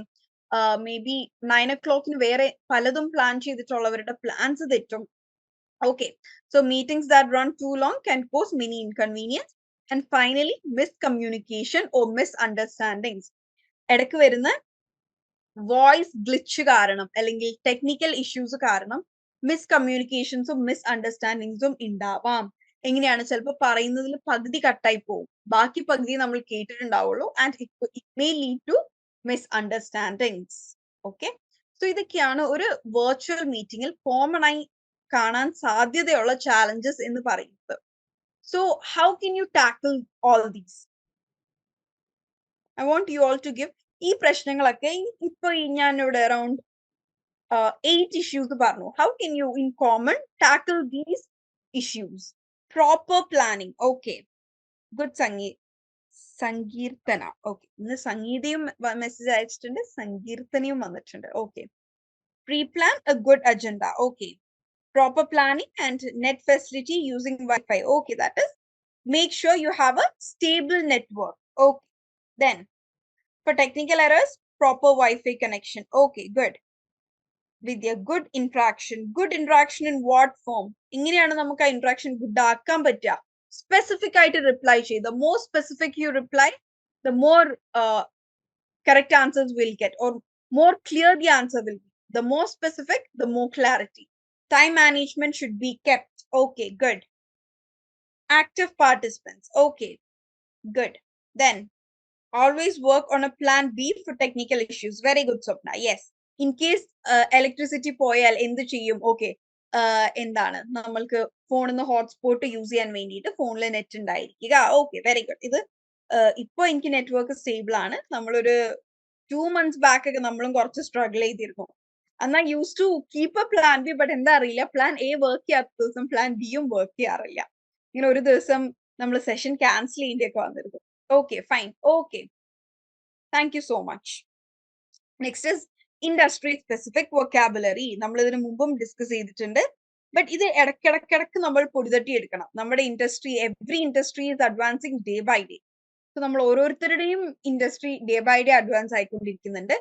Speaker 1: മേ ബി 9 o'clock വേറെ പലതും പ്ലാൻ ചെയ്തിട്ടുള്ളവരുടെ പ്ലാൻസ് തെറ്റും. Okay, so meetings that run too long can cause many inconvenience. And finally, miscommunication or misunderstandings. ഇടയ്ക്ക് വരുന്ന voice glitch കാരണം അല്ലെങ്കിൽ ടെക്നിക്കൽ ഇഷ്യൂസ് കാരണം മിസ്കമ്മ്യൂണിക്കേഷൻസും മിസ്അണ്ടർസ്റ്റാൻഡിങ്സും ഉണ്ടാവാം. എങ്ങനെയാണ്, ചിലപ്പോൾ പറയുന്നതിൽ പകുതി കട്ടായി പോകും, ബാക്കി പകുതി നമ്മൾ കേട്ടിട്ടുണ്ടാവുള്ളൂ. And it may lead to misunderstandings. Okay. So ഇതൊക്കെയാണ് ഒരു വെർച്വൽ മീറ്റിംഗിൽ കോമൺ ആയി കാണാൻ സാധ്യതയുള്ള ചാലഞ്ചസ് എന്ന് പറയുന്നത്. So how can you tackle all these? I want you all to give. ഈ പ്രശ്നങ്ങളൊക്കെ ഇപ്പൊ ഞാൻ ഇവിടെ അറൌണ്ട് 8 ഇഷ്യൂസ് പറഞ്ഞു. How can you in common tackle these issues? Proper planning. Okay, good Sankeerthana. Okay, ഇന്ന് സംഗീതയും മെസ്സേജ് അയച്ചിട്ടുണ്ട്, സങ്കീർത്തനയും വന്നിട്ടുണ്ട്. Okay, pre-plan a good agenda. Okay, proper planning and net facility using Wi-Fi. Okay, that is, make sure you have a stable network. Okay, then for technical errors, proper Wi-Fi connection. Okay, good. With a good interaction in what form? ഇങ്ങനെയാണ് നമുക്ക് ആ interaction good ആക്കാൻ പറ്റുക. Specific ആയിട്ട് reply ചെയ്ത്, the more specific you reply, the more correct answers we'll get, or more clear the answer will be. The more specific, the more clarity. Time management should be kept. Okay, good. Active participants. Okay, good. Then always work on a plan B for technical issues. Very good, Swapna. Yes. In case electricity പോയാൽ എന്ത് ചെയ്യും? Okay, എന്താണ് നമ്മൾക്ക് ഫോണിൽ നിന്ന് hotspot use ചെയ്യാൻ വേണ്ടിയിട്ട് ഫോണിൽ നെറ്റ് ഉണ്ടായിരിക്കുക. Okay, very good. ഇത് ഇപ്പൊ എനിക്ക് നെറ്റ്വർക്ക് സ്റ്റേബിൾ ആണ്. നമ്മളൊരു 2 months ബാക്ക് ഒക്കെ നമ്മളും കുറച്ച് സ്ട്രഗിൾ ചെയ്തിരുന്നു. എന്നാൽ use to keep a plan B, but എന്താ അറിയില്ല, പ്ലാൻ എ വർക്ക് ചെയ്യാത്ത ദിവസം പ്ലാൻ ബിയും വർക്ക് ചെയ്യാറില്ല. ഇങ്ങനെ ഒരു ദിവസം നമ്മൾ സെഷൻ ക്യാൻസൽ ചെയ്യേണ്ടിയൊക്കെ വന്നിരുന്നു. Okay, fine. Okay, thank you so much. Next is industry specific vocabulary. നമ്മൾ ഇതിനു മുമ്പും ഡിസ്കസ് ചെയ്തിട്ടുണ്ട്, ബട്ട് ഇത് ഇടയ്ക്കിടയ്ക്കിടയ്ക്ക് നമ്മൾ പൊടിതട്ടി എടുക്കണം. നമ്മുടെ industry, every industry is advancing day by day. So നമ്മൾ ഓരോരുത്തരുടെയും industry day by day advance ആയിക്കൊണ്ടിരിക്കുന്നുണ്ട്.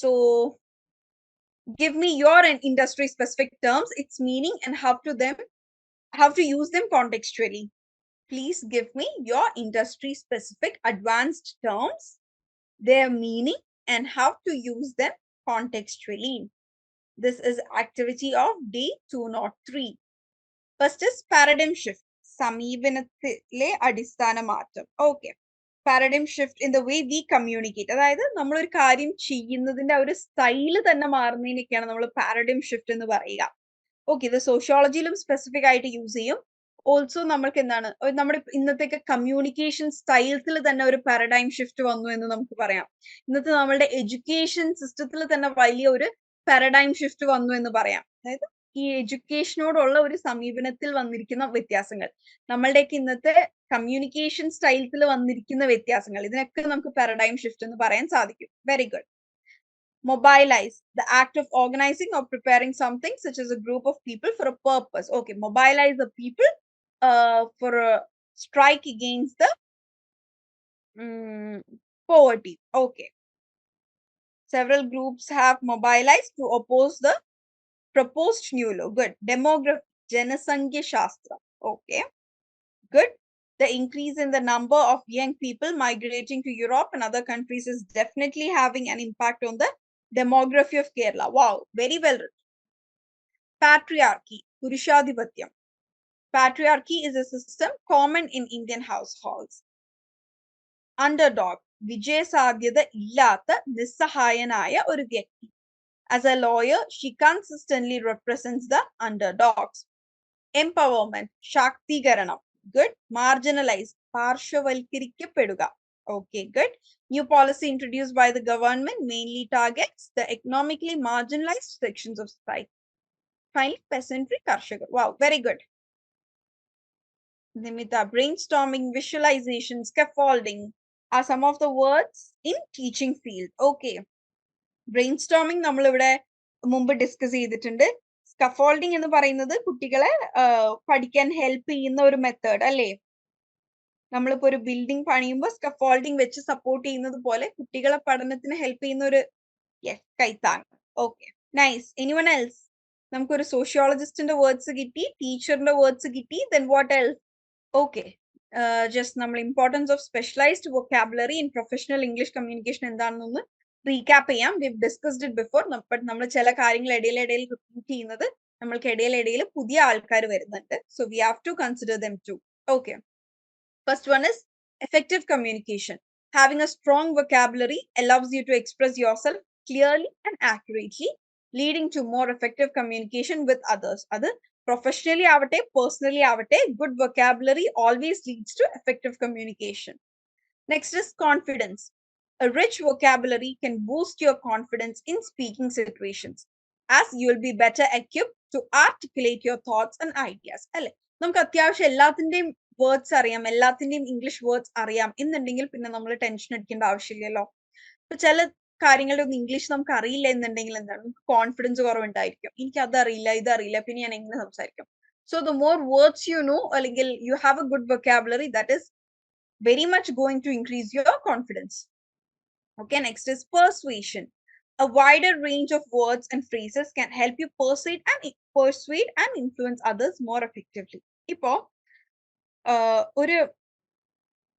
Speaker 1: So give me your industry specific terms, its meaning, and how to use them contextually. Please give me your industry specific advanced terms, their meaning, and how to use them contextually. This is activity of day 203. First is paradigm shift. സമീപനത്തിലെ അടിസ്ഥാന മാറ്റം. Okay, paradigm shift in the way we communicate. അതായത് നമ്മൾ ഒരു കാര്യം ചെയ്യുന്നതിന്റെ ഒരു style തന്നെ മാറുന്നതിനൊക്കെയാണ് നമ്മൾ പാരഡൈം ഷിഫ്റ്റ് എന്ന് പറയുക. ഓക്കെ, ഇത് സോഷ്യോളജിയിലും സ്പെസിഫിക് ആയിട്ട് യൂസ് ചെയ്യും. ഓൾസോ നമ്മൾക്ക് എന്താണ്, നമ്മുടെ ഇന്നത്തെ കമ്മ്യൂണിക്കേഷൻ സ്റ്റൈൽസിൽ തന്നെ ഒരു പാരഡൈം ഷിഫ്റ്റ് വന്നു എന്ന് നമുക്ക് പറയാം. ഇന്നത്തെ നമ്മളുടെ എഡ്യൂക്കേഷൻ സിസ്റ്റത്തിൽ തന്നെ വലിയ ഒരു പാരഡൈം ഷിഫ്റ്റ് വന്നു എന്ന് പറയാം. അതായത് ഈ എഡ്യൂക്കേഷനോടുള്ള ഒരു സമീപനത്തിൽ വന്നിരിക്കുന്ന വ്യത്യാസങ്ങൾ, നമ്മളുടെയൊക്കെ ഇന്നത്തെ കമ്മ്യൂണിക്കേഷൻ സ്റ്റൈൽസിൽ വന്നിരിക്കുന്ന വ്യത്യാസങ്ങൾ, ഇതിനൊക്കെ നമുക്ക് പാരഡൈം ഷിഫ്റ്റ് എന്ന് പറയാൻ സാധിക്കും. Very good. Mobilize, the act of organizing or preparing something, such as a group of people for a purpose. Okay, mobilize the people for a strike against the poverty. Okay, several groups have mobilized to oppose the proposed new law. Good. Demography, Janasangya Shastra. Okay, good. The increase in the number of young people migrating to Europe and other countries is definitely having an impact on the demography of Kerala. Wow, very well written. Patriarchy, Purushadhipatyam. Patriarchy is a system common in Indian households. Underdog, Vijayasadhyada illatha nissahayanaya oru vyakti. As a lawyer, she consistently represents the underdogs. Empowerment, Shaktigaranam. Good. Marginalize, Parshavalkirikkapeduga. Okay, good. New policy introduced by the government mainly targets the economically marginalized sections of society. Finally, peasantry, Karshaka. Wow, very good. Nimita, brainstorming, visualization, scaffolding are some of the words in teaching field. Okay. Brainstorming നമ്മൾ ഇവിടെ മുമ്പ് discuss ചെയ്തിട്ടുണ്ട്. Scaffolding എന്ന് പറയുന്നത് കുട്ടികളെ പഠിക്കാൻ help ചെയ്യുന്ന ഒരു മെത്തേഡ് അല്ലേ? നമ്മളിപ്പോ ഒരു ബിൽഡിംഗ് പണിയുമ്പോൾ സ്കഫോൾഡിംഗ് വെച്ച് സപ്പോർട്ട് ചെയ്യുന്നത് പോലെ കുട്ടികളെ പഠനത്തിന് ഹെൽപ്പ് ചെയ്യുന്ന ഒരു കൈത്താങ്. Okay, nice. Anyone else? നമുക്കൊരു സോഷ്യോളജിസ്റ്റിന്റെ വേർഡ്സ് കിട്ടി, ടീച്ചറിന്റെ വേർഡ്സ് കിട്ടി, then what else? Okay, just നമ്മൾ importance of specialized vocabulary in professional English communication എന്താണെന്നൊന്ന് റീക്യാപ്പ് ചെയ്യാം. We discussed it before. But നമ്മൾ ചില കാര്യങ്ങൾ ഇടയിലിടയിൽ റിപ്പീറ്റ് ചെയ്യുന്നത് നമ്മൾക്ക് ഇടയിലിടയിൽ പുതിയ ആൾക്കാർ വരുന്നുണ്ട്. So we have to consider them too. Okay, first one is effective communication. Having a strong vocabulary allows you to express yourself clearly and accurately, leading to more effective communication with others. Adu professionally avate, personally avate, good vocabulary always leads to effective communication. Next is confidence. A rich vocabulary can boost your confidence in speaking situations, as you will be better equipped to articulate your thoughts and ideas. Alle, നമുക്ക് അത്യാവശ്യം എല്ലാത്തിന്റെയും words അറിയാം, എല്ലാത്തിന്റെയും English words അറിയാം എന്നുണ്ടെങ്കിൽ പിന്നെ നമ്മൾ tension അടിക്കേണ്ട ആവശ്യമില്ലല്ലോ. ഇപ്പൊ ചില കാര്യങ്ങളുടെ ഒന്നും ഇംഗ്ലീഷ് നമുക്ക് അറിയില്ല എന്നുണ്ടെങ്കിൽ എന്താണ്, നമുക്ക് കോൺഫിഡൻസ് കുറവുണ്ടായിരിക്കും. എനിക്ക് അതറിയില്ല, ഇതറിയില്ല, പിന്നെ ഞാൻ എങ്ങനെ സംസാരിക്കും? So the more words you know, അല്ലെങ്കിൽ you have a good vocabulary, that is very much going to increase your confidence. Okay, next is persuasion. A wider range of words and phrases can help you persuade and influence others more effectively. ഇപ്പോ ഒരു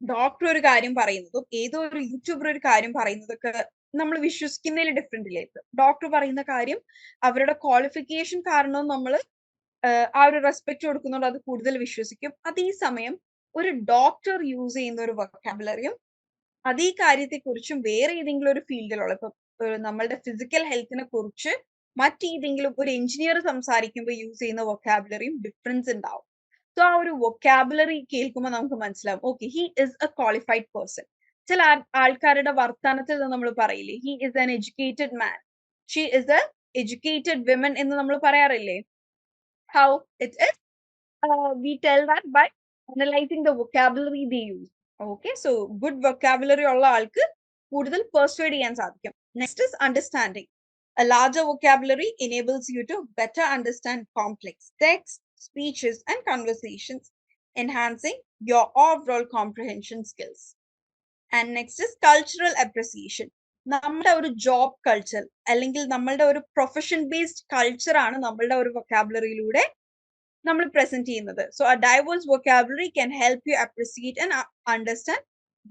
Speaker 1: doctor ഒരു കാര്യം പറയുന്നതും ഏതോ ഒരു YouTuber ഒരു കാര്യം പറയുന്നതൊക്കെ നമ്മൾ വിശ്വസിക്കുന്നതിൽ ഡിഫറെന്റ് ഇല്ലേ? ഡോക്ടർ പറയുന്ന കാര്യം അവരുടെ ക്വാളിഫിക്കേഷൻ കാരണവും നമ്മൾ ആ ഒരു റെസ്പെക്ട് കൊടുക്കുന്നുണ്ട്, അത് കൂടുതൽ വിശ്വസിക്കും. അതേസമയം ഒരു ഡോക്ടർ യൂസ് ചെയ്യുന്ന ഒരു വൊക്കാബുലറിയും അതേ കാര്യത്തെക്കുറിച്ചും വേറെ ഏതെങ്കിലും ഒരു ഫീൽഡിലുള്ള, ഇപ്പൊ നമ്മളുടെ ഫിസിക്കൽ ഹെൽത്തിനെ കുറിച്ച് മറ്റേതെങ്കിലും ഒരു എഞ്ചിനീയർ സംസാരിക്കുമ്പോൾ യൂസ് ചെയ്യുന്ന വൊക്കാബുലറിയും ഡിഫറൻസ് ഉണ്ടാവും. സോ ആ ഒരു വൊക്കാബുലറി കേൾക്കുമ്പോൾ നമുക്ക് മനസ്സിലാവും, okay, he is A qualified person. ചില ആൾക്കാരുടെ വർത്തമാനത്തിൽ നമ്മൾ പറയില്ലേ, he is an educated man, she is A educated women എന്ന് നമ്മൾ പറയാറില്ലേ? How it is, we tell that by analyzing the vocabulary they use. Okay, so good vocabulary ഉള്ള ആൾക്ക് കൂടുതൽ persuade ചെയ്യാൻ സാധിക്കും. Next is understanding. A larger vocabulary enables you to better understand complex texts, speeches, and conversations, enhancing your overall comprehension skills. And next is cultural appreciation. നമ്മളുടെ ഒരു job culture അല്ലെങ്കിൽ നമ്മളുടെ ഒരു പ്രൊഫഷൻ ബേസ്ഡ് കൾച്ചർ ആണ് നമ്മളുടെ ഒരു വൊക്കാബുലറിയിലൂടെ നമ്മൾ present ചെയ്യുന്നത്. So a diverse vocabulary can help you appreciate and understand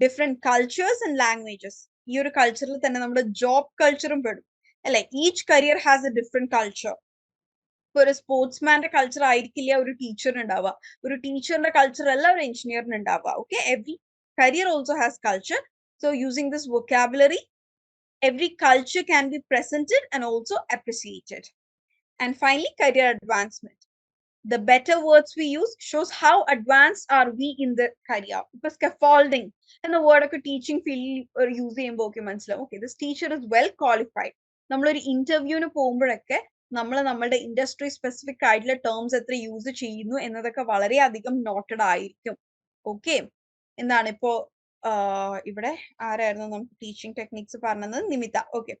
Speaker 1: different cultures and languages. ഈ ഒരു കൾച്ചറിൽ തന്നെ നമ്മുടെ ജോബ് കൾച്ചറും പെടും അല്ലെ? Each career has A different culture. ഇപ്പൊ ഒരു സ്പോർട്സ്മാന്റെ കൾച്ചർ ആയിരിക്കില്ല ഒരു ടീച്ചറിന് ഉണ്ടാവുക, ഒരു ടീച്ചറിന്റെ കൾച്ചർ അല്ല ഒരു എഞ്ചിനീയറിന് ഉണ്ടാവുക. Okay, every career also has culture. So using this vocabulary, every culture can be presented and also appreciated. And finally, career advancement. The better words we use shows how advanced are we in the career. Because scaffolding and the word of a teaching field use ചെയ്യുമ്പോൾ ഒക്കെ മനസ്സിലാവും, okay, this teacher is well qualified. നമ്മളൊരു ഇന്റർവ്യൂവിന് പോകുമ്പോഴൊക്കെ നമ്മൾ നമ്മളുടെ industry specific ആയിട്ടുള്ള terms എത്ര യൂസ് ചെയ്യുന്നു എന്നതൊക്കെ വളരെയധികം നോട്ടഡ് ആയിരിക്കും. ഓക്കെ, എന്താണ് ഇപ്പോ ഇവിടെ ആരായിരുന്നു നമുക്ക് ടീച്ചിങ് ടെക്നിക്സ് പറഞ്ഞത്? നിമിത. ഓക്കെ,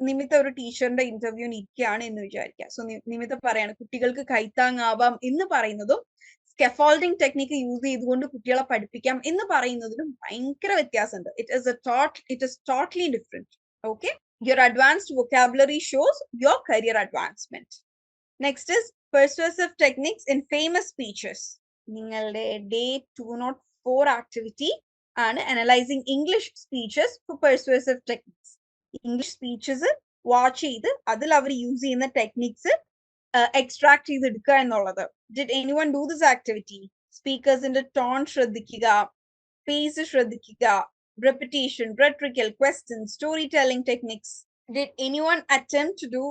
Speaker 1: നിമിത ഒരു ടീച്ചറിന്റെ ഇന്റർവ്യൂവിന് ഇരിക്കുകയാണ് എന്ന് വിചാരിക്കുക. സോ നിമിത പറയാണ് കുട്ടികൾക്ക് കൈത്താങ്ങാവാം എന്ന് പറയുന്നതും സ്കെഫോൾഡിംഗ് ടെക്നിക്ക് യൂസ് ചെയ്തുകൊണ്ട് കുട്ടികളെ പഠിപ്പിക്കാം എന്ന് പറയുന്നതിനും ഭയങ്കര വ്യത്യാസമുണ്ട്. It is totally different. Okay, your advanced vocabulary shows your career advancement. Next is persuasive techniques in famous speeches. നിങ്ങളുടെ day 204 activity ആണ് analyzing English speeches for persuasive techniques. English speeches watch ചെയ്ത് അതിൽ അവർ യൂസ് ചെയ്യുന്ന techniques extract ചെയ്തെടുക്കുക എന്നുള്ളത്. Did anyone do this activity? സ്പീക്കേഴ്സിന്റെ tone ശ്രദ്ധിക്കുക, പേസ് ശ്രദ്ധിക്കുക, repetition, rhetorical questions, storytelling techniques. Did anyone attempt to do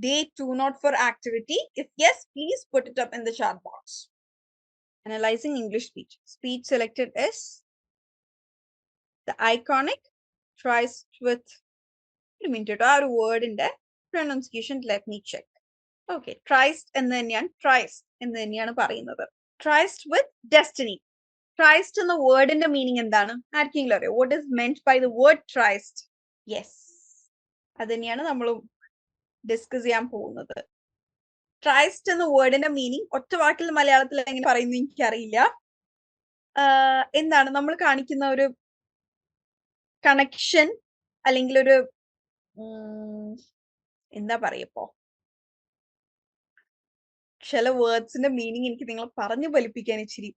Speaker 1: day 204 activity? If yes, please put it up in the chat box. Analyzing English speech. Speech selected is the iconic tries with our word in the pronunciation. Let me check. Okay, tries and then tries and then tries with destiny. Tries in the word in the meaning എന്താണ്? ആർക്കെങ്കിലും അറിയോ? What is meant by the word tries? Yes, അത് തന്നെയാണ് നമ്മൾ discuss ചെയ്യാൻ പോകുന്നത്. ട്രൈസ്റ്റ് എന്ന വേർഡിന്റെ മീനിങ് ഒറ്റ വാക്കിൽ മലയാളത്തിൽ എങ്ങനെ പറയുന്നു എനിക്കറിയില്ല. എന്താണ് നമ്മൾ കാണിക്കുന്ന ഒരു കണക്ഷൻ അല്ലെങ്കിൽ ഒരു എന്താ പറയപ്പോ, ചില വേർഡ്സിന്റെ മീനിങ് എനിക്ക് നിങ്ങളെ പറഞ്ഞു ഫലിപ്പിക്കാൻ ഇച്ചിരി,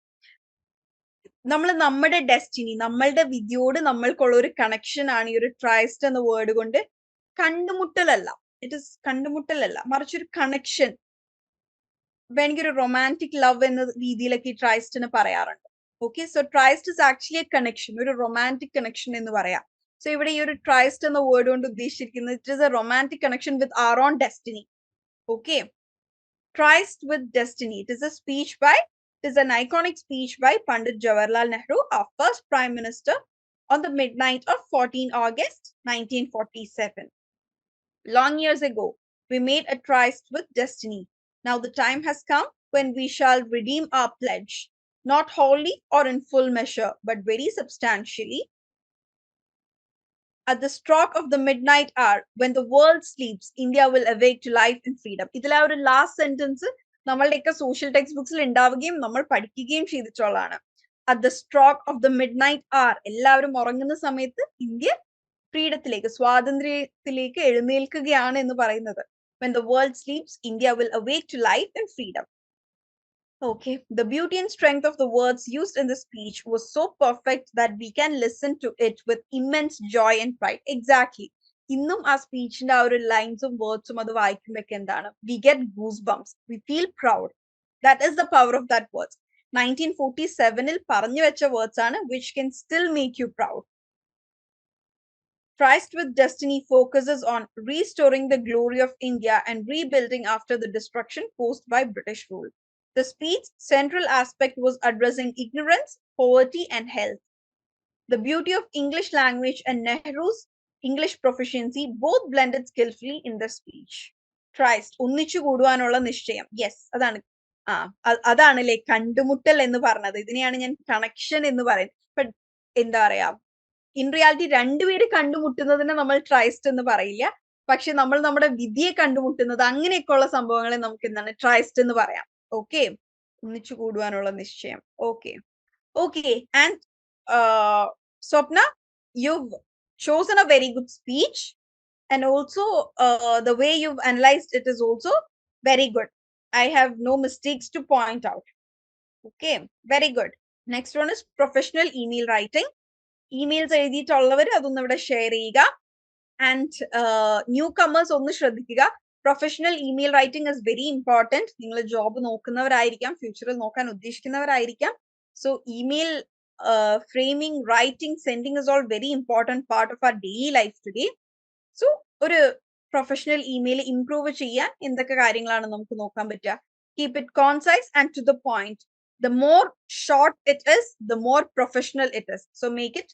Speaker 1: നമ്മൾ നമ്മുടെ ഡെസ്റ്റിനി, നമ്മളുടെ വിധിയോട് നമ്മൾക്കുള്ള ഒരു കണക്ഷൻ ആണ് ഈ ഒരു ട്രൈസ്റ്റ് എന്ന വേർഡ് കൊണ്ട്. കണ്ടുമുട്ടലല്ല, ഇറ്റ് ഇസ് കണ്ടുമുട്ടലല്ല, മറിച്ചൊരു കണക്ഷൻ. എനിക്കൊരു റൊമാൻറ്റിക് ലവ് എന്ന രീതിയിലൊക്കെ ഈ ട്രൈസ്റ്റിന് പറയാറുണ്ട്. Okay, so tryst is actually a connection, ഒരു റൊമാൻറ്റിക് കണക്ഷൻ എന്ന് പറയാം. സോ ഇവിടെ ഈ ഒരു ട്രൈസ്റ്റ് എന്ന വേർഡ് കൊണ്ട് ഉദ്ദേശിച്ചിരിക്കുന്നത് it is a romantic connection with our own destiny. Okay, Tryst with Destiny. It is an iconic speech by Pandit Jawaharlal Nehru, our first Prime Minister, on the midnight of 14 August 1947. Long years ago, we made a tryst with destiny. Now the time has come when we shall redeem our pledge. not wholly or in full measure, but very substantially. At the stroke of the midnight hour, when the world sleeps, India will awake to life and freedom. ഇതിലെ ഒരു last sentence നമ്മളുടെയൊക്കെ social text ബുക്സിൽ ഉണ്ടാവുകയും നമ്മൾ പഠിക്കുകയും ചെയ്തിട്ടുള്ളതാണ്. At the stroke of the midnight hour, എല്ലാവരും ഉറങ്ങുന്ന സമയത്ത് ഇന്ത്യ ഫ്രീഡത്തിലേക്ക്, സ്വാതന്ത്ര്യത്തിലേക്ക് എഴുന്നേൽക്കുകയാണ് എന്ന് പറയുന്നത്. When the world sleeps, India will awake to life and freedom. Okay, the beauty and strength of the words used in the speech was so perfect that we can listen to it with immense joy and pride. Exactly. ഇന്നും ആ സ്പീച്ചിന്റെ ആ ഒരു ലൈൻസും വേർഡ്സും അത് വായിക്കുമ്പോഴൊക്കെ എന്താണ്, we get goosebumps, we feel proud. That is the power of that words. 1947-ൽ പറഞ്ഞു വെച്ച words ആണ് which can still make you proud. Tryst with Destiny focuses on restoring the glory of India and rebuilding after the destruction caused by British rule. The speech's central aspect was addressing ignorance, poverty, and health. The beauty of English language and Nehru's English proficiency both blended skillfully in the speech. Tryst, ഒന്നിച്ചു കൂടുവാനുള്ള നിശ്ചയം. Yes, അതാണ് അതാണല്ലേ കണ്ടുമുട്ടൽ എന്ന് പറഞ്ഞത്. ഇതിനെയാണ് ഞാൻ connection എന്ന് പറയുന്നത്. ബട്ട് എന്താ പറയാ, ഇൻ റിയാലിറ്റി രണ്ടുപേര് കണ്ടുമുട്ടുന്നതിനെ നമ്മൾ ട്രൈസ്റ്റ് എന്ന് പറയില്ല. പക്ഷെ നമ്മൾ നമ്മുടെ വിധിയെ കണ്ടുമുട്ടുന്നത്, അങ്ങനെയൊക്കെയുള്ള സംഭവങ്ങളെ നമുക്ക് എന്താണ് ട്രൈസ്റ്റ് എന്ന് പറയാം. ഓക്കെ, ഒന്നിച്ചു കൂടുവാനുള്ള നിശ്ചയം. Okay okay and Swapna, you've chosen a very good speech, and also the way you've analyzed it is also very good. I have no mistakes to point out. Okay, very good. Next one is professional email writing. Emails എഴുതിയിട്ടുള്ളവർ അതൊന്ന് ഇവിടെ share ചെയ്യുക. And newcomers ഒന്ന് ശ്രദ്ധിക്കുക. Professional email writing is very important. നിങ്ങൾ job നോക്കുന്നവരായിരിക്കാം, ഫ്യൂച്ചറിൽ നോക്കാൻ ഉദ്ദേശിക്കുന്നവരായിരിക്കാം. So email framing, writing, sending is all very important part of our daily life today. So ഒരു പ്രൊഫഷണൽ ഇമെയിൽ ഇംപ്രൂവ് ചെയ്യാൻ എന്തൊക്കെ കാര്യങ്ങളാണ് നമുക്ക് നോക്കാൻ പറ്റുക? Keep it concise and to the point. The more short it is, the more professional it is. So make it,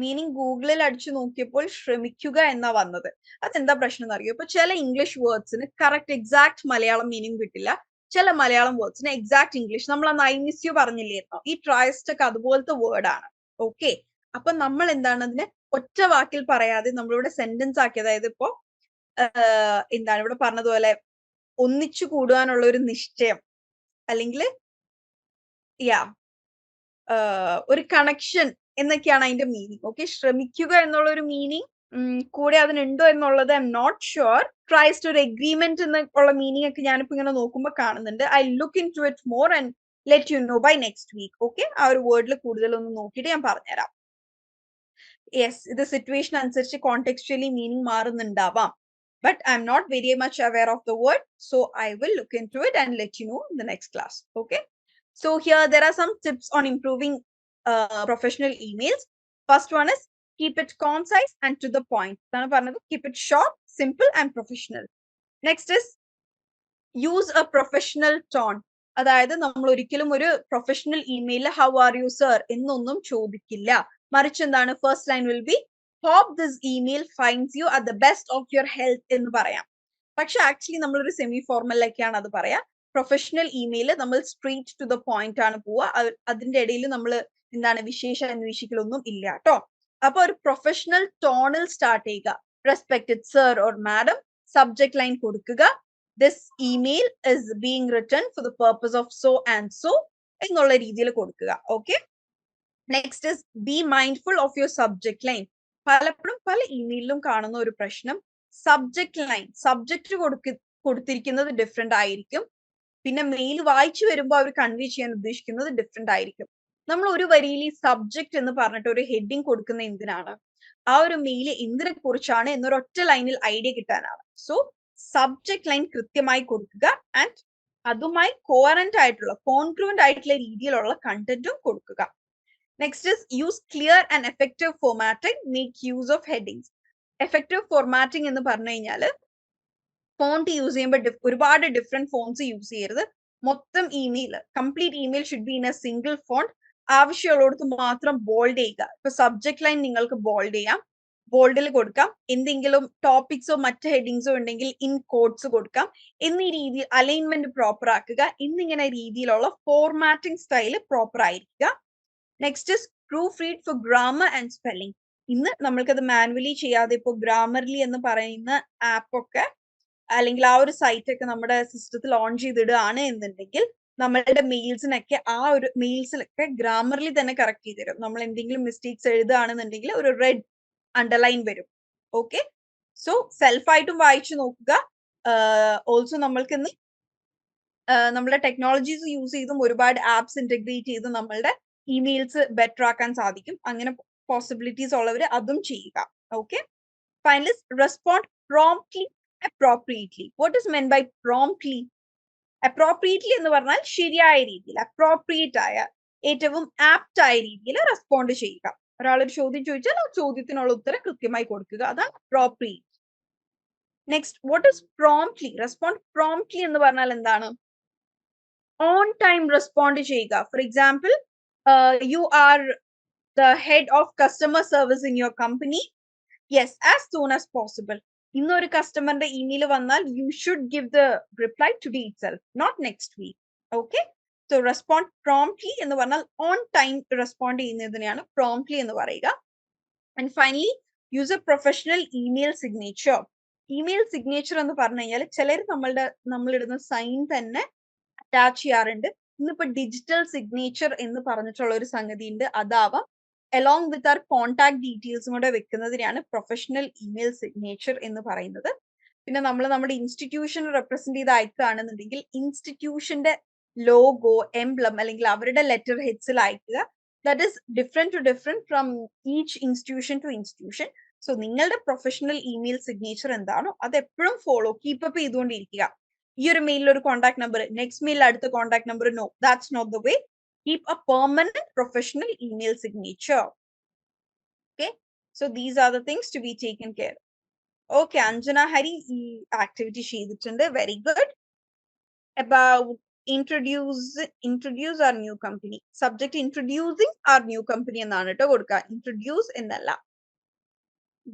Speaker 1: meaning ഗൂഗിളിൽ അടിച്ചു നോക്കിയപ്പോൾ ശ്രമിക്കുക എന്നാ വന്നത്. അതെന്താ പ്രശ്നം എന്നറിയോ? ഇപ്പൊ ചില ഇംഗ്ലീഷ് വേർഡ്സിന് കറക്റ്റ് എക്സാക്ട് മലയാളം മീനിങ് കിട്ടില്ല. ചില മലയാളം വേർഡ്സിന് എക്സാക്ട് ഇംഗ്ലീഷ്. നമ്മൾ അന്ന് ഐ മിസ് യു പറഞ്ഞില്ലായിരുന്നോ? ഈ ട്രൈസ്റ്റ് ഒക്കെ അതുപോലത്തെ വേർഡ് ആണ്. ഓക്കെ, അപ്പൊ നമ്മൾ എന്താണ് അതിനെ ഒറ്റ വാക്കിൽ പറയാതെ നമ്മളിവിടെ സെന്റൻസ് ആക്കി, അതായത് ഇപ്പോ എന്താണ് ഇവിടെ പറഞ്ഞതുപോലെ ഒന്നിച്ചു കൂടുവാനുള്ള ഒരു നിശ്ചയം, അല്ലെങ്കിൽ ഒരു കണക്ഷൻ എന്നൊക്കെയാണ് അതിന്റെ മീനിങ്. ഓക്കെ, ശ്രമിക്കുക എന്നുള്ള ഒരു മീനിങ് കൂടെ അതിനുണ്ടോ എന്നുള്ളത് I am not sure. Tryst ഒരു എഗ്രിമെന്റ് എന്നുള്ള മീനിങ് ഒക്കെ ഞാനിപ്പോ ഇങ്ങനെ നോക്കുമ്പോൾ കാണുന്നുണ്ട്. I look into it more and let you know by next week. Okay, ആ ഒരു വേർഡിൽ കൂടുതലൊന്ന് നോക്കിയിട്ട് ഞാൻ പറഞ്ഞുതരാം. യെസ്, ഇത് സിറ്റുവേഷൻ അനുസരിച്ച് കോണ്ടെക്സ്ച്വലി meaning മാറുന്നുണ്ടാവാം. But I'm not very much aware of the word, so I will look into it and let you know in the next class. Okay. So here there are some tips on improving professional emails. First one is keep it concise and to the point. Keep it short, simple, and professional. Next is use a professional tone. അതായത് നമ്മൾ ഒരിക്കലും ഒരു professional ഇമെയിലിൽ how are you sir എന്നൊന്നും ചോദിക്കില്ല. മറിച്ച് എന്താണ്, first line will be hope this email finds you at the best of your health എന്ന് പറയാം. പക്ഷെ ആക്ച്വലി നമ്മളൊരു സെമി ഫോർമലിലേക്കാണ് അത് പറയാ. പ്രൊഫഷണൽ ഇമെയിൽ നമ്മൾ സ്ട്രെയിറ്റ് ടു ദ പോയിന്റ് ആണ് പോവുക. അതിന്റെ ഇടയിൽ നമ്മൾ എന്താണ് വിശേഷ അന്വേഷിക്കലൊന്നും ഇല്ല കേട്ടോ. അപ്പൊ ഒരു പ്രൊഫഷണൽ ടോണിൽ സ്റ്റാർട്ട് ചെയ്യുക. Respected sir or madam, subject line കൊടുക്കുക. This email is being written for the purpose of so and so എന്നുള്ള രീതിയിൽ കൊടുക്കുക. Okay, next is be mindful of your subject line. പലപ്പോഴും പല ഇമെയിലും കാണുന്ന ഒരു പ്രശ്നം, സബ്ജക്ട് ലൈൻ, സബ്ജക്ട് കൊടുത്തിരിക്കുന്നത് ഡിഫറെന്റ് ആയിരിക്കും. പിന്നെ മെയിൽ വായിച്ചു വരുമ്പോൾ അവർ കൺവേ ചെയ്യാൻ ഉദ്ദേശിക്കുന്നത് ഡിഫറെന്റ് ആയിരിക്കും. നമ്മൾ ഒരു വരിയിൽ ഈ സബ്ജക്ട് എന്ന് പറഞ്ഞിട്ട് ഒരു ഹെഡിങ് കൊടുക്കുന്ന എന്തിനാണ്? ആ ഒരു മെയിൽ എന്തിനെ കുറിച്ചാണ് എന്നൊരൊറ്റ ലൈനിൽ ഐഡിയ കിട്ടാനാണ്. സോ സബ്ജക്ട് ലൈൻ കൃത്യമായി കൊടുക്കുക ആൻഡ് അതുമായി കോറന്റ് ആയിട്ടുള്ള, കോൺഗ്രുവന്റ് ആയിട്ടുള്ള രീതിയിലുള്ള കണ്ടന്റും കൊടുക്കുക. Next is use clear and effective formatting. Make use of headings. Effective formatting എന്ന് പറഞ്ഞു കഴിഞ്ഞാല് ഫോണ്ട് യൂസ് ചെയ്യുമ്പോൾ ഒരുപാട് ഡിഫറെന്റ് ഫോണ്ട്സ് യൂസ് ചെയ്യരുത്. മൊത്തം email, complete email should be in A single font. ആവശ്യമുള്ളിടത്ത് മാത്രം ബോൾഡ് ചെയ്യുക. ഇപ്പൊ സബ്ജക്ട് ലൈൻ നിങ്ങൾക്ക് ബോൾഡ് ചെയ്യാം, ബോൾഡിൽ കൊടുക്കാം, എന്തെങ്കിലും ടോപ്പിക്സോ മറ്റ് ഹെഡിങ്സോ ഉണ്ടെങ്കിൽ ഇൻ കോഡ്സ് കൊടുക്കാം, എന്നീ രീതിയിൽ അലൈൻമെന്റ് പ്രോപ്പർ ആക്കുക, എന്നിങ്ങനെ രീതിയിലുള്ള ഫോർമാറ്റിംഗ് സ്റ്റൈല് പ്രോപ്പർ ആയിരിക്കുക. Next is proof read four grammar and spelling. ഇന്ന് നമ്മൾക്കത് മാനുവലി ചെയ്യാതെ ഇപ്പോൾ ഗ്രാമർലി എന്ന് പറയുന്ന ആപ്പൊക്കെ അല്ലെങ്കിൽ ആ ഒരു സൈറ്റ് ഒക്കെ നമ്മുടെ സിസ്റ്റത്തിൽ ഓൺ ചെയ്തിടുകയാണ് എന്നുണ്ടെങ്കിൽ നമ്മളുടെ മെയിൽസിനൊക്കെ ആ ഒരു മെയിൽസിലൊക്കെ ഗ്രാമർലി തന്നെ കറക്റ്റ് ചെയ്ത് തരും. നമ്മൾ എന്തെങ്കിലും മിസ്റ്റേക്സ് എഴുതുകയാണെന്നുണ്ടെങ്കിൽ ഒരു റെഡ് അണ്ടർലൈൻ വരും. ഓക്കെ, സോ സെൽഫായിട്ടും വായിച്ചു നോക്കുക. ഓൾസോ നമ്മൾക്ക് ഇന്ന് നമ്മുടെ ടെക്നോളജീസ് യൂസ് ചെയ്തും ഒരുപാട് ആപ്സ് ഇന്റഗ്രേറ്റ് ചെയ്ത് നമ്മളുടെ ഇമെയിൽസ് ബെറ്റർ ആക്കാൻ സാധിക്കും. അങ്ങനെ പോസിബിലിറ്റീസ് ഉള്ളവർ അതും ചെയ്യുക. Okay, finally respond promptly appropriately. What is meant by promptly? Appropriately എന്ന് പറഞ്ഞാൽ ശരിയായ രീതിയിൽ, അപ്രോപ്രിയേറ്റ് ആയ ഏറ്റവും ആപ്റ്റ് ആയ രീതിയിൽ റെസ്പോണ്ട് ചെയ്യുക. ഒരാളൊരു ചോദ്യം ചോദിച്ചാൽ ആ ചോദ്യത്തിനുള്ള ഉത്തരം കൃത്യമായി കൊടുക്കുക, അതാണ് appropriate. Next, what is promptly? Respond promptly എന്ന് പറഞ്ഞാൽ എന്താണ്? ഓൺ ടൈം റെസ്പോണ്ട് ചെയ്യുക. For example, you are the head of customer service in your company. Yes, as soon as possible. ഇന്നൊരു കസ്റ്റമറിന്റെ ഇമെയിൽ വന്നാൽ you should give the reply today itself, not next week. Okay, so respond promptly എന്ന് പറഞ്ഞാൽ on time respond ചെയ്യുന്നതിനെയാണ് promptly എന്ന് പറയുക. And finally, use a professional email signature. Email signature എന്ന് പറഞ്ഞു കഴിഞ്ഞാൽ ചിലർ നമ്മളിടുന്ന സൈൻ തന്നെ അറ്റാച്ച് ചെയ്യാറുണ്ട്. ഇന്നിപ്പോ ഡിജിറ്റൽ സിഗ്നേച്ചർ എന്ന് പറഞ്ഞിട്ടുള്ള ഒരു സംഗതി ഉണ്ട്, അതാവാം അലോങ് വിത്ത് ആർ കോൺടാക്ട് ഡീറ്റെയിൽസും കൂടെ വെക്കുന്നതിനെയാണ് പ്രൊഫഷണൽ ഇമെയിൽ സിഗ്നേച്ചർ എന്ന് പറയുന്നത്. പിന്നെ നമ്മൾ നമ്മുടെ ഇൻസ്റ്റിറ്റ്യൂഷൻ റെപ്രസെന്റ് ചെയ്ത് അയക്കുകയാണെന്നുണ്ടെങ്കിൽ ഇൻസ്റ്റിറ്റ്യൂഷന്റെ ലോഗോ, എംബ്ലം അല്ലെങ്കിൽ അവരുടെ ലെറ്റർ ഹെഡ്സിൽ അയക്കുക. That is different from each institution to institution. So നിങ്ങളുടെ പ്രൊഫഷണൽ ഇമെയിൽ സിഗ്നേച്ചർ എന്താണോ അത് എപ്പോഴും കീപ്പ് അപ്പ് ചെയ്തുകൊണ്ടിരിക്കുക. ഈ ഒരു മെയിലിൽ ഒരു കോൺടാക്ട് നമ്പർ, നെക്സ്റ്റ് മെയിലിൽ അടുത്ത contact number, no, that's not the way. Keep a permanent professional email signature. Okay, so these are the things to be taken care of. Okay, Anjana Hari activity ചെയ്തിട്ടുണ്ട്, very good. About introduce our new company. Subject introducing our new company എന്നാണ് ട്ടോ കൊടുക്കുക, introduce എന്നല്ല.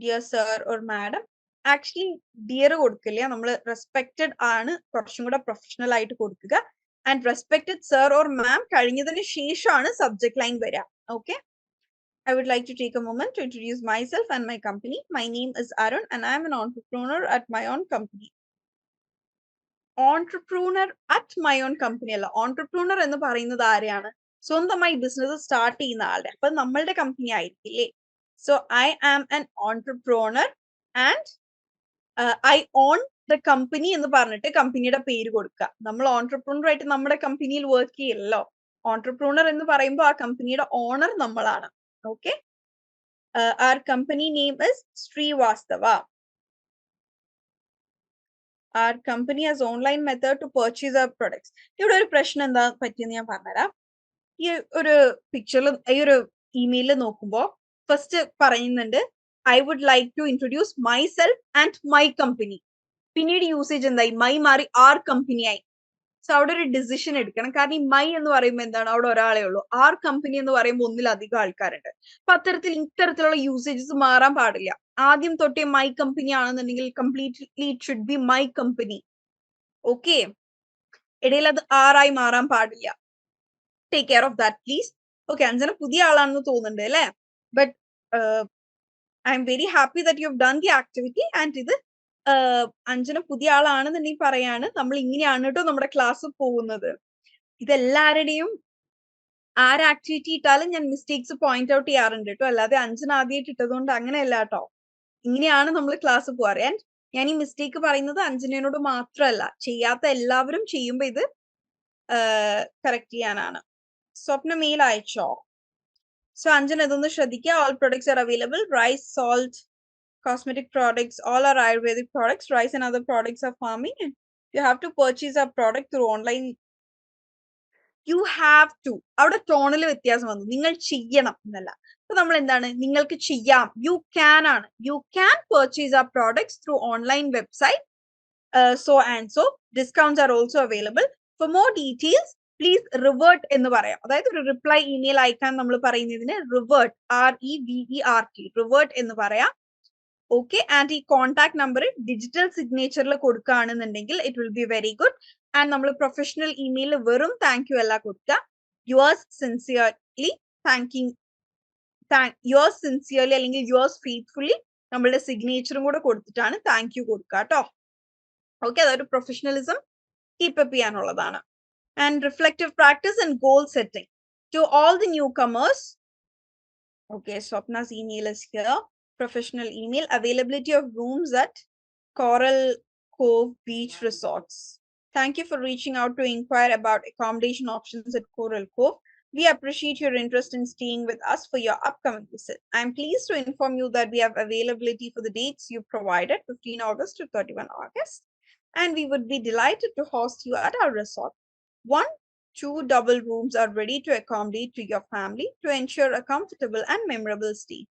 Speaker 1: Dear sir or madam. Actually dear കൊടുക്കില്ല, നമ്മൾ respected ആണ് കുറച്ചും കൂടെ പ്രൊഫഷണൽ ആയിട്ട് കൊടുക്കുക. And respected sir or ma'am കഴിഞ്ഞതിന് ശേഷമാണ് സബ്ജക്ട് ലൈൻ വരിക. Okay, I would like to take a moment to introduce myself and my company. My name is Arun and I am an entrepreneur at my own company. Entrepreneur at my own company അല്ല, entrepreneur എന്ന് പറയുന്നത് ആരെയാണ്? സ്വന്തമായി business start ചെയ്യുന്ന ആളുടെ. അപ്പൊ നമ്മളുടെ company ആയിരിക്കില്ലേ. So I am an entrepreneur and I own the company എന്ന് പറഞ്ഞിട്ട് കമ്പനിയുടെ പേര് കൊടുക്കുക. നമ്മൾ ഓൺട്രപ്രൂണർ ആയിട്ട് നമ്മുടെ കമ്പനിയിൽ വർക്ക് ചെയ്യല്ലോ. ഓൺട്രപ്രൂണർ എന്ന് പറയുമ്പോൾ ആ കമ്പനിയുടെ ഓണർ നമ്മളാണ്. Okay, our company name is Srivastava. Our company has online method to purchase our products. ഇവിടെ ഒരു പ്രശ്നം എന്താ പറ്റിയെന്ന് ഞാൻ പറഞ്ഞുതരാം. ഈ ഒരു പിക്ചറിൽ, ഈ ഒരു ഇമെയിലിൽ നോക്കുമ്പോൾ ഫസ്റ്റ് പറയുന്നുണ്ട് I would like to introduce myself and my company. പിന്നീട് യൂസേജ് എന്തായി? മൈ മാറി ആർ കമ്പനി ആയി. സോ അവിടെ ഒരു ഡിസിഷൻ എടുക്കണം. കാരണം ഈ മൈ എന്ന് പറയുമ്പോൾ എന്താണ്, അവിടെ ഒരാളെ ഉള്ളൂ. ആർ കമ്പനി എന്ന് പറയുമ്പോൾ ഒന്നിലധികം ആൾക്കാരുണ്ട്. അപ്പൊ ഇത്തരത്തിലുള്ള യൂസേജസ് മാറാൻ പാടില്ല. ആദ്യം തൊട്ടേ മൈ കമ്പനി ആണെന്നുണ്ടെങ്കിൽ completely it should be my company. Okay, ഇടയിൽ അത് ആറായി മാറാൻ പാടില്ല. Take care of that please. Okay, Anjana പുതിയ ആളാണെന്ന് തോന്നുന്നുണ്ട് അല്ലേ? But I am very happy that you have done the activity. And ഇത് അഞ്ജന പുതിയ ആളാണെന്നുണ്ടെങ്കിൽ പറയാണ്, നമ്മൾ ഇങ്ങനെയാണ് കേട്ടോ നമ്മുടെ ക്ലാസ് പോകുന്നത്. ഇതെല്ലാവരുടെയും ആര് ആക്ടിവിറ്റി ഇട്ടാലും ഞാൻ മിസ്റ്റേക്സ് പോയിന്റ് ഔട്ട് ചെയ്യാറുണ്ട് കേട്ടോ. അല്ലാതെ അഞ്ജന ആദ്യമായിട്ട് ഇട്ടതുകൊണ്ട് അങ്ങനെയല്ല കേട്ടോ. ഇങ്ങനെയാണ് നമ്മൾ ക്ലാസ് പോവാറ്. ആൻഡ് ഞാൻ ഈ മിസ്റ്റേക്ക് പറയുന്നത് അഞ്ജനയോട് മാത്രമല്ല, ചെയ്യാത്ത എല്ലാവരും ചെയ്യുമ്പോൾ ഇത് കറക്റ്റ് ചെയ്യാനാണ്. സ്വപ്ന മെയിൽ അയച്ചോ? സോ അഞ്ജന ഇതൊന്ന് ശ്രദ്ധിക്കുക. All products are available. Rice, salt, cosmetic products, all are Ayurvedic products. Rice and other products are farming. And you have to purchase a product through online. You have to. അവിടെ ടോണിൽ വ്യത്യാസം വന്നു. നിങ്ങൾ ചെയ്യണം എന്നല്ല. അപ്പൊ നമ്മൾ എന്താണ്, നിങ്ങൾക്ക് ചെയ്യാം, യു ക്യാൻ ആണ്. You can purchase our products through online website. So and so. Discounts are also available. For more details, please revert എന്ന് പറയാം. അതായത് ഒരു റിപ്ലൈ ഇമെയിൽ അയക്കാൻ നമ്മൾ പറയുന്നതിന് revert, REVERT, revert എന്ന് പറയാം. Okay, and ഈ കോൺടാക്ട് നമ്പർ ഡിജിറ്റൽ സിഗ്നേച്ചറിൽ കൊടുക്കുകയാണെന്നുണ്ടെങ്കിൽ it will be very good. And നമ്മൾ പ്രൊഫഷണൽ ഇമെയിൽ വെറും താങ്ക് യു അല്ല കൊടുക്കുക. യുവേഴ്സ് സിൻസിയർലി യുവേഴ്സ് സിൻസിയർലി അല്ലെങ്കിൽ യുവേഴ്സ് ഫെയ്ത്ത്ഫുള്ളി നമ്മളുടെ സിഗ്നേച്ചറും കൂടെ കൊടുത്തിട്ടാണ് താങ്ക് യു കൊടുക്കുക കേട്ടോ. ഓക്കെ, അതൊരു പ്രൊഫഷണലിസം കീപ്പപ്പ് ചെയ്യാനുള്ളതാണ്. And reflective practice and goal setting to all the newcomers. Okay, Swapna's email is here. Professional email. Availability of rooms at Coral Cove Beach Resorts. Thank you for reaching out to inquire about accommodation options at Coral Cove. We appreciate your interest in staying with us for your upcoming visit. I am pleased to inform you that we have availability for the dates you provided, 15 August to 31 August. And we would be delighted to host you at our resort. 2 double rooms are ready to accommodate to your family to ensure a comfortable and memorable stay.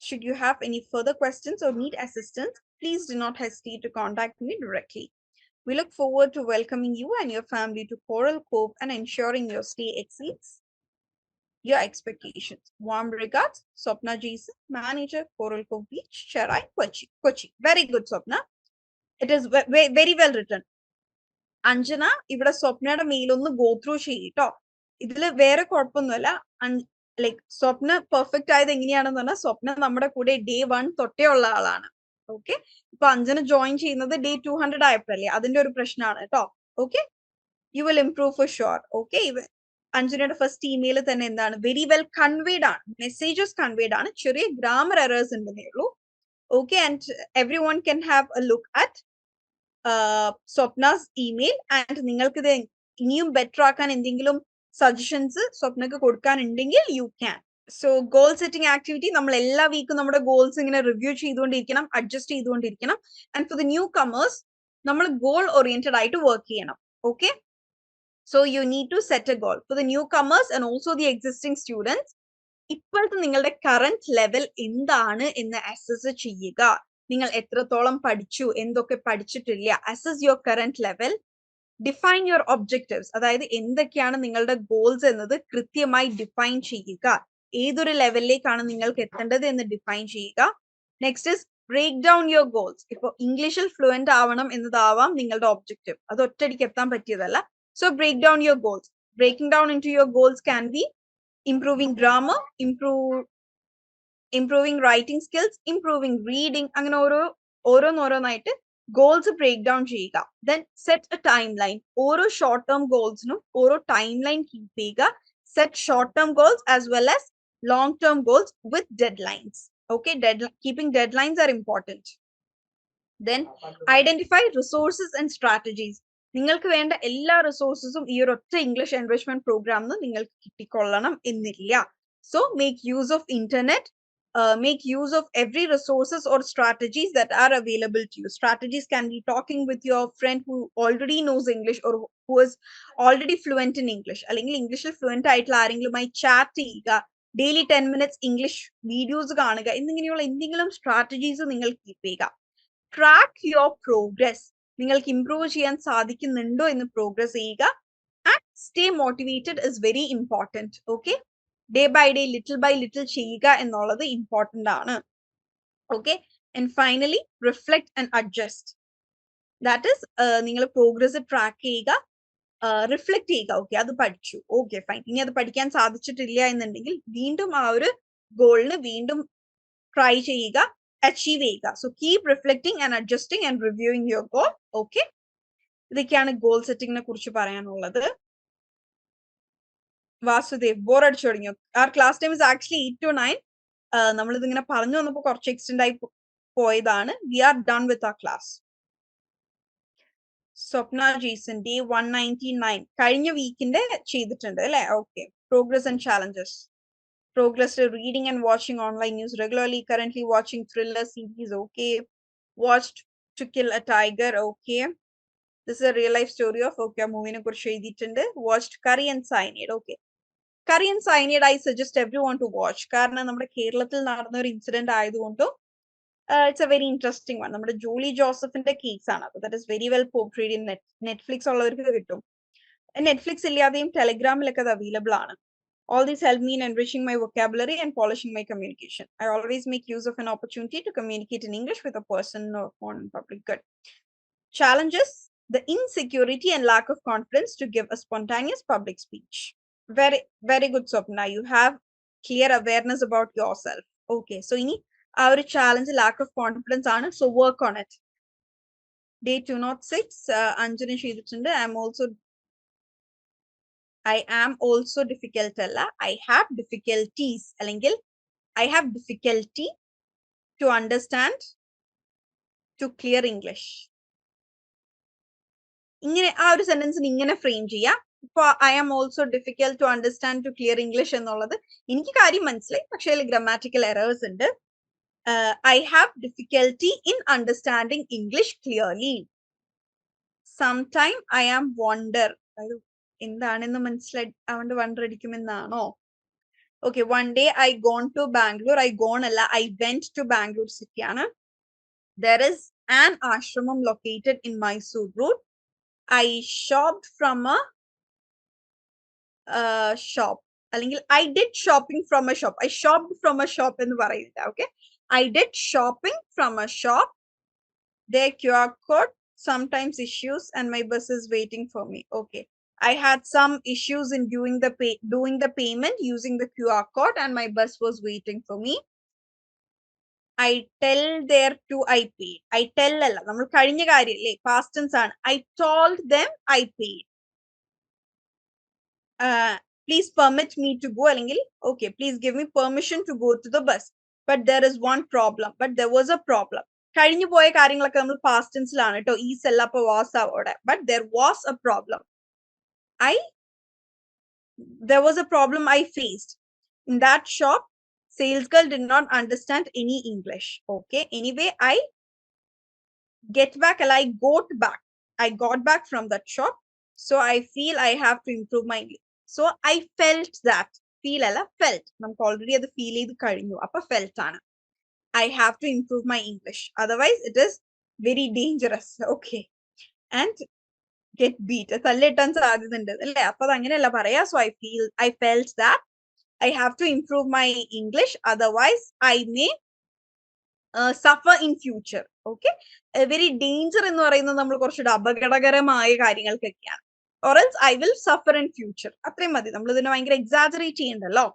Speaker 1: Should you have any further questions or need assistance, please do not hesitate to contact me directly. We look forward to welcoming you and your family to Coral Cove and ensuring your stay exceeds your expectations. Warm regards, Swapna Jason, Manager, Coral Cove Beach, Cherai, Kochi. Very good, Swapna. It is very well written. Anjana, ഇവിടെ സ്വപ്നയുടെ mail ഒന്ന് go through ചെയ്യട്ടോ. ഇതില് വേറെ കുഴപ്പമൊന്നുമല്ല. Like സ്വപ്ന perfect ആയത് എങ്ങനെയാണെന്ന് പറഞ്ഞാൽ സ്വപ്ന നമ്മുടെ കൂടെ ഡേ 1 തൊട്ടേ ഉള്ള ആളാണ്. ഓക്കെ, ഇപ്പൊ അഞ്ജന ജോയിൻ ചെയ്യുന്നത് ഡേ 200 ആയപ്പോഴല്ലേ, അതിന്റെ ഒരു പ്രശ്നമാണ് കേട്ടോ. Okay, you will improve for sure. Okay, അഞ്ജനയുടെ ഫസ്റ്റ് ഇമെയിൽ തന്നെ എന്താണ്, വെരി വെൽ കൺവേഡ് ആണ്, മെസ്സേജസ് കൺവേഡ് ആണ്, ചെറിയ ഗ്രാമർ എറേഴ്സ് ഉണ്ടെന്നേ ഉള്ളൂ. Okay, and every one can have a look at Swapna's email. And നിങ്ങൾക്ക് ഇത് ഇനിയും ബെറ്റർ ആക്കാൻ എന്തെങ്കിലും സജഷൻസ് സ്വപ്നക്ക് കൊടുക്കാനുണ്ടെങ്കിൽ you can. So goal setting activity നമ്മൾ എല്ലാ വീക്കും നമ്മുടെ ഗോൾസ് ഇങ്ങനെ റിവ്യൂ ചെയ്തുകൊണ്ടിരിക്കണം, അഡ്ജസ്റ്റ് ചെയ്തുകൊണ്ടിരിക്കണം. And for the newcomers നമ്മൾ ഗോൾ ഓറിയന്റഡ് ആയിട്ട് വർക്ക് ചെയ്യണം. Okay, so you need to set a goal for the newcomers and also the existing students. ഇപ്പോഴത്തെ നിങ്ങളുടെ കറന്റ് ലെവൽ എന്താണ് എന്ന് അസസ് ചെയ്യുക. നിങ്ങൾ എത്രത്തോളം പഠിച്ചു, എന്തൊക്കെ പഠിച്ചിട്ടില്ല, assess your current level. Define your objectives, അതായത് എന്തൊക്കെയാണ് നിങ്ങളുടെ ഗോൾസ് എന്നത് കൃത്യമായി ഡിഫൈൻ ചെയ്യുക. ഏതൊരു ലെവലിലേക്കാണ് നിങ്ങൾക്ക് എത്തേണ്ടത് എന്ന് ഡിഫൈൻ ചെയ്യുക. Next is break down your goals. ഇപ്പൊ ഇംഗ്ലീഷിൽ ഫ്ലുവന്റ് ആവണം എന്നതാവാം നിങ്ങളുടെ ഒബ്ജക്റ്റീവ്, അത് ഒറ്റയടിക്ക് എത്താൻ പറ്റിയതല്ല. So break down your goals. Breaking down into your goals can be improving grammar, improving writing skills, improving reading. അങ്ങനെ ഓരോന്നായിട്ട് ഗോൾസ് ബ്രേക്ക് ഡൗൺ ചെയ്യുക. Then set a timeline. ഓരോ ഷോർട്ട് ടേം ഗോൾസിനും ഓരോ ടൈം ലൈൻ കീപ്പ് ചെയ്യുക. Set short term goals as well as long term goals with deadlines. Okay, keeping deadlines are important. Then identify resources and strategies. നിങ്ങൾക്ക് വേണ്ട എല്ലാ റിസോഴ്സസും ഈ ഒരു ഒറ്റ ഇംഗ്ലീഷ് എൻറിച്ച്മെന്റ് പ്രോഗ്രാമിന് നിങ്ങൾക്ക് കിട്ടിക്കൊള്ളണം എന്നില്ല. So make use of internet, make use of every resources or strategies that are available to you. Strategies can be talking with your friend who already knows English or who is already fluent in English. അല്ലെങ്കിൽ ഇംഗ്ലീഷിൽ fluent ആയിട്ടുള്ള ആരെങ്കിലുമായി chat ചെയ്യുക, daily 10 minutes English videos കാണുക, എന്നിങ്ങനെയുള്ള എന്തെങ്കിലും strategies നിങ്ങൾ keep ചെയ്യുക. Track your progress. നിങ്ങൾക്ക് ഇംപ്രൂവ് ചെയ്യാൻ സാധിക്കുന്നുണ്ടോ എന്ന് പ്രോഗ്രസ് ചെയ്യുക. And stay motivated is very important. Okay, day by day little by little ചെയ്യുക എന്നുള്ളത് ഇമ്പോർട്ടൻ്റ് ആണ്. Okay, and finally reflect and adjust. That is നിങ്ങൾ പ്രോഗ്രസ് ട്രാക്ക് ചെയ്യുക, റിഫ്ലക്ട് ചെയ്യുക. ഓക്കെ, അത് പഠിച്ചു, ഓക്കെ ഫൈൻ, ഇനി അത് പഠിക്കാൻ സാധിച്ചിട്ടില്ല എന്നുണ്ടെങ്കിൽ വീണ്ടും ആ ഒരു ഗോളിന് വീണ്ടും ട്രൈ ചെയ്യുക, അച്ചീവ് ചെയ്യുക. So keep reflecting and adjusting and reviewing your goal. Okay, ഇതൊക്കെയാണ് ഗോൾ സെറ്റിങ്ങിനെ കുറിച്ച് പറയാനുള്ളത്. വാസുദേവ്, ബോർ അടിച്ചു തുടങ്ങിയോ? Our class time is actually 8 to 9. നമ്മളിത് ഇങ്ങനെ പറഞ്ഞു വന്നപ്പോൾ കുറച്ച് എക്സ്റ്റെൻഡ് ആയി പോയതാണ്. We are done with our class. Swapna Jason, day 199 കഴിഞ്ഞ വീക്കിന്റെ ചെയ്തിട്ടുണ്ട് അല്ലെ? Okay, progress and challenges. Progress reading and watching online news regularly. Currently watching thriller series. Okay. Watched To Kill a Tiger. Okay. This is a real life story of okay movie ne kurichu edittunde. Watched Curry and Cyanide. Okay. Curry and Cyanide I suggest everyone to watch. കാരണം നമ്മുടെ കേരളത്തിൽ നടന്ന ഒരു incident ആയതുകൊണ്ടും it's a very interesting one. നമ്മുടെ ജോളി ജോസഫിന്റെ case ആണ്. That is very well portrayed in Netflix ഉള്ളവർക്ക് കിട്ടും. നെറ്റ്ഫ്ലിക്സ് ഇല്ലാതെയും ടെലിഗ്രാമിലൊക്കെ അത് അവൈലബിൾ ആണ്. All these help me in enriching my vocabulary and polishing my communication. I always make use of an opportunity to communicate in English with a person or phone in public. Good. Challenges: the insecurity and lack of confidence to give a spontaneous public speech. Very, very good, Swapna. You have clear awareness about yourself. Okay, so ini our challenge, lack of confidence, so work on it. Day 206, Anjani Shidhuchinde, I am also difficult. I have difficulties. I have difficulty to understand, to clear English. ഇങ്ങനെ ആ ഒരു സെന്റൻസിന് ഇങ്ങനെ frame ചെയ്യാം. ഇപ്പൊ I am also difficult to understand to clear English എന്നുള്ളത് എനിക്ക് കാര്യം മനസ്സിലായി, പക്ഷേ അതിൽ ഗ്രാമാറ്റിക്കൽ എറേഴ്സ് ഉണ്ട്. I have difficulty in understanding English clearly. Sometime I am wonder, എന്താണെന്ന് മനസ്സിലായി അതുകൊണ്ട് വണ്ടർ അടിക്കുമെന്നാണോ? Okay, one day I gone to Bangalore. I went to Bangalore city. There is an ashramam located in Mysore road. I shopped from a shop. I did shopping from a shop. I shopped from a shop in Varayita. Okay, I did shopping from a shop. Their QR code sometimes issues and my bus is waiting for me. Okay, I had some issues in doing the payment using the QR code and my bus was waiting for me. I tell there to I paid. I tell alla nammal kazhinja കാര്യല്ലേ, past tense ആണ്. I told them I paid. Please permit me to go, അല്ലെങ്കിൽ okay, please give me permission to go to the bus. But there is one problem. But there was a problem. കഴിഞ്ഞു പോയ കാര്യങ്ങളൊക്കെ നമ്മൾ past tenseലാണ് കേട്ടോ. Is അല്ല, അപ്പൊ was അവിടെ. But there was a problem. There was a problem I faced. In that shop, sales girl did not understand any English. Okay, anyway, I got back from that shop. So I feel I have to improve my English. So I felt that. Feel alla felt. നമുക്ക് already അത് feel ചെയ്ത് കഴിഞ്ഞു. അപ്പൊ felt ആണ്. I have to improve my English. Otherwise, it is very dangerous. Okay. And get beat. തല്ലിട്ടാൻ സാധ്യതയുണ്ട് അല്ലേ? അപ്പൊ അത് അങ്ങനെയല്ല പറയാ. So I felt that I have to improve my English. Otherwise, I may suffer in future. Okay, very danger എന്ന് പറയുന്നത് നമ്മൾ കുറച്ചുകൂടെ അപകടകരമായ കാര്യങ്ങൾക്കൊക്കെയാണ്. Or else I will suffer in future. അത്രയും മതി, നമ്മൾ ഇതിനെ ഭയങ്കര exaggerate ചെയ്യണ്ടല്ലോ.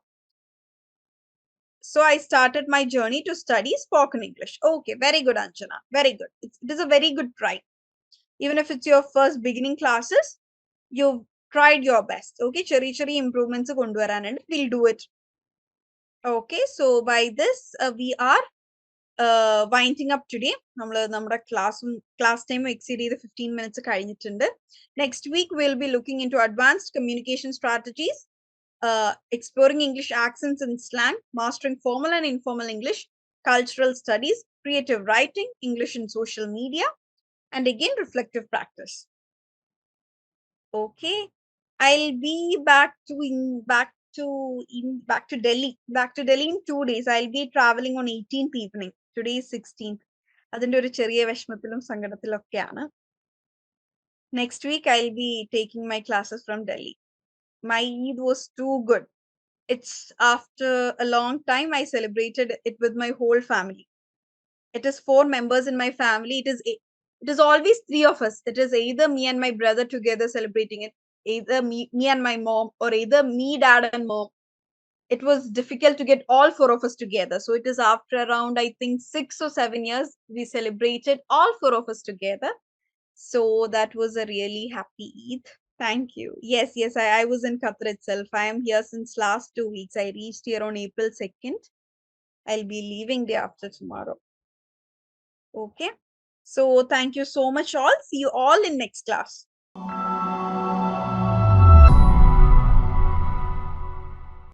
Speaker 1: So I started my journey to study spoken English. Okay, very good, Anjana. Very good. It is a very good try. Even if it's your first beginning classes, you've tried your best. Okay, ചെറിയ improvements കൊണ്ടുവരാനുണ്ട്. We'll do it. Okay, so by this we are winding up today. നമ്മുടെ class time exceed 15 minutes കഴിഞ്ഞിട്ടുണ്ട്. Next week we'll be looking into advanced communication strategies, exploring English accents and slang, mastering formal and informal English, cultural studies, creative writing, English in social media, and again reflective practice. Okay, I'll be back to Delhi in 2 days. I'll be traveling on 18th evening. Today is 16th. അതിന്റെ ഒരു ചെറിയ വിഷമത്തിലും സങ്കടത്തിലും ഒക്കെയാണ്. Next week I'll be taking my classes from Delhi. My Eid was too good. It's after a long time I celebrated it with my whole family. It is 4 members in my family. It is always 3 of us. It is either me and my brother together celebrating it, either me and my mom, or either me, dad, and mom. It was difficult to get all 4 of us together. So it is after around, I think, 6 or 7 years, we celebrated all 4 of us together. So that was a really happy Eid. Thank you. Yes, I was in Qatar itself. I am here since last 2 weeks. I reached here on April 2nd. I'll be leaving day after tomorrow. Okay. So thank you so much all. See you all in next class.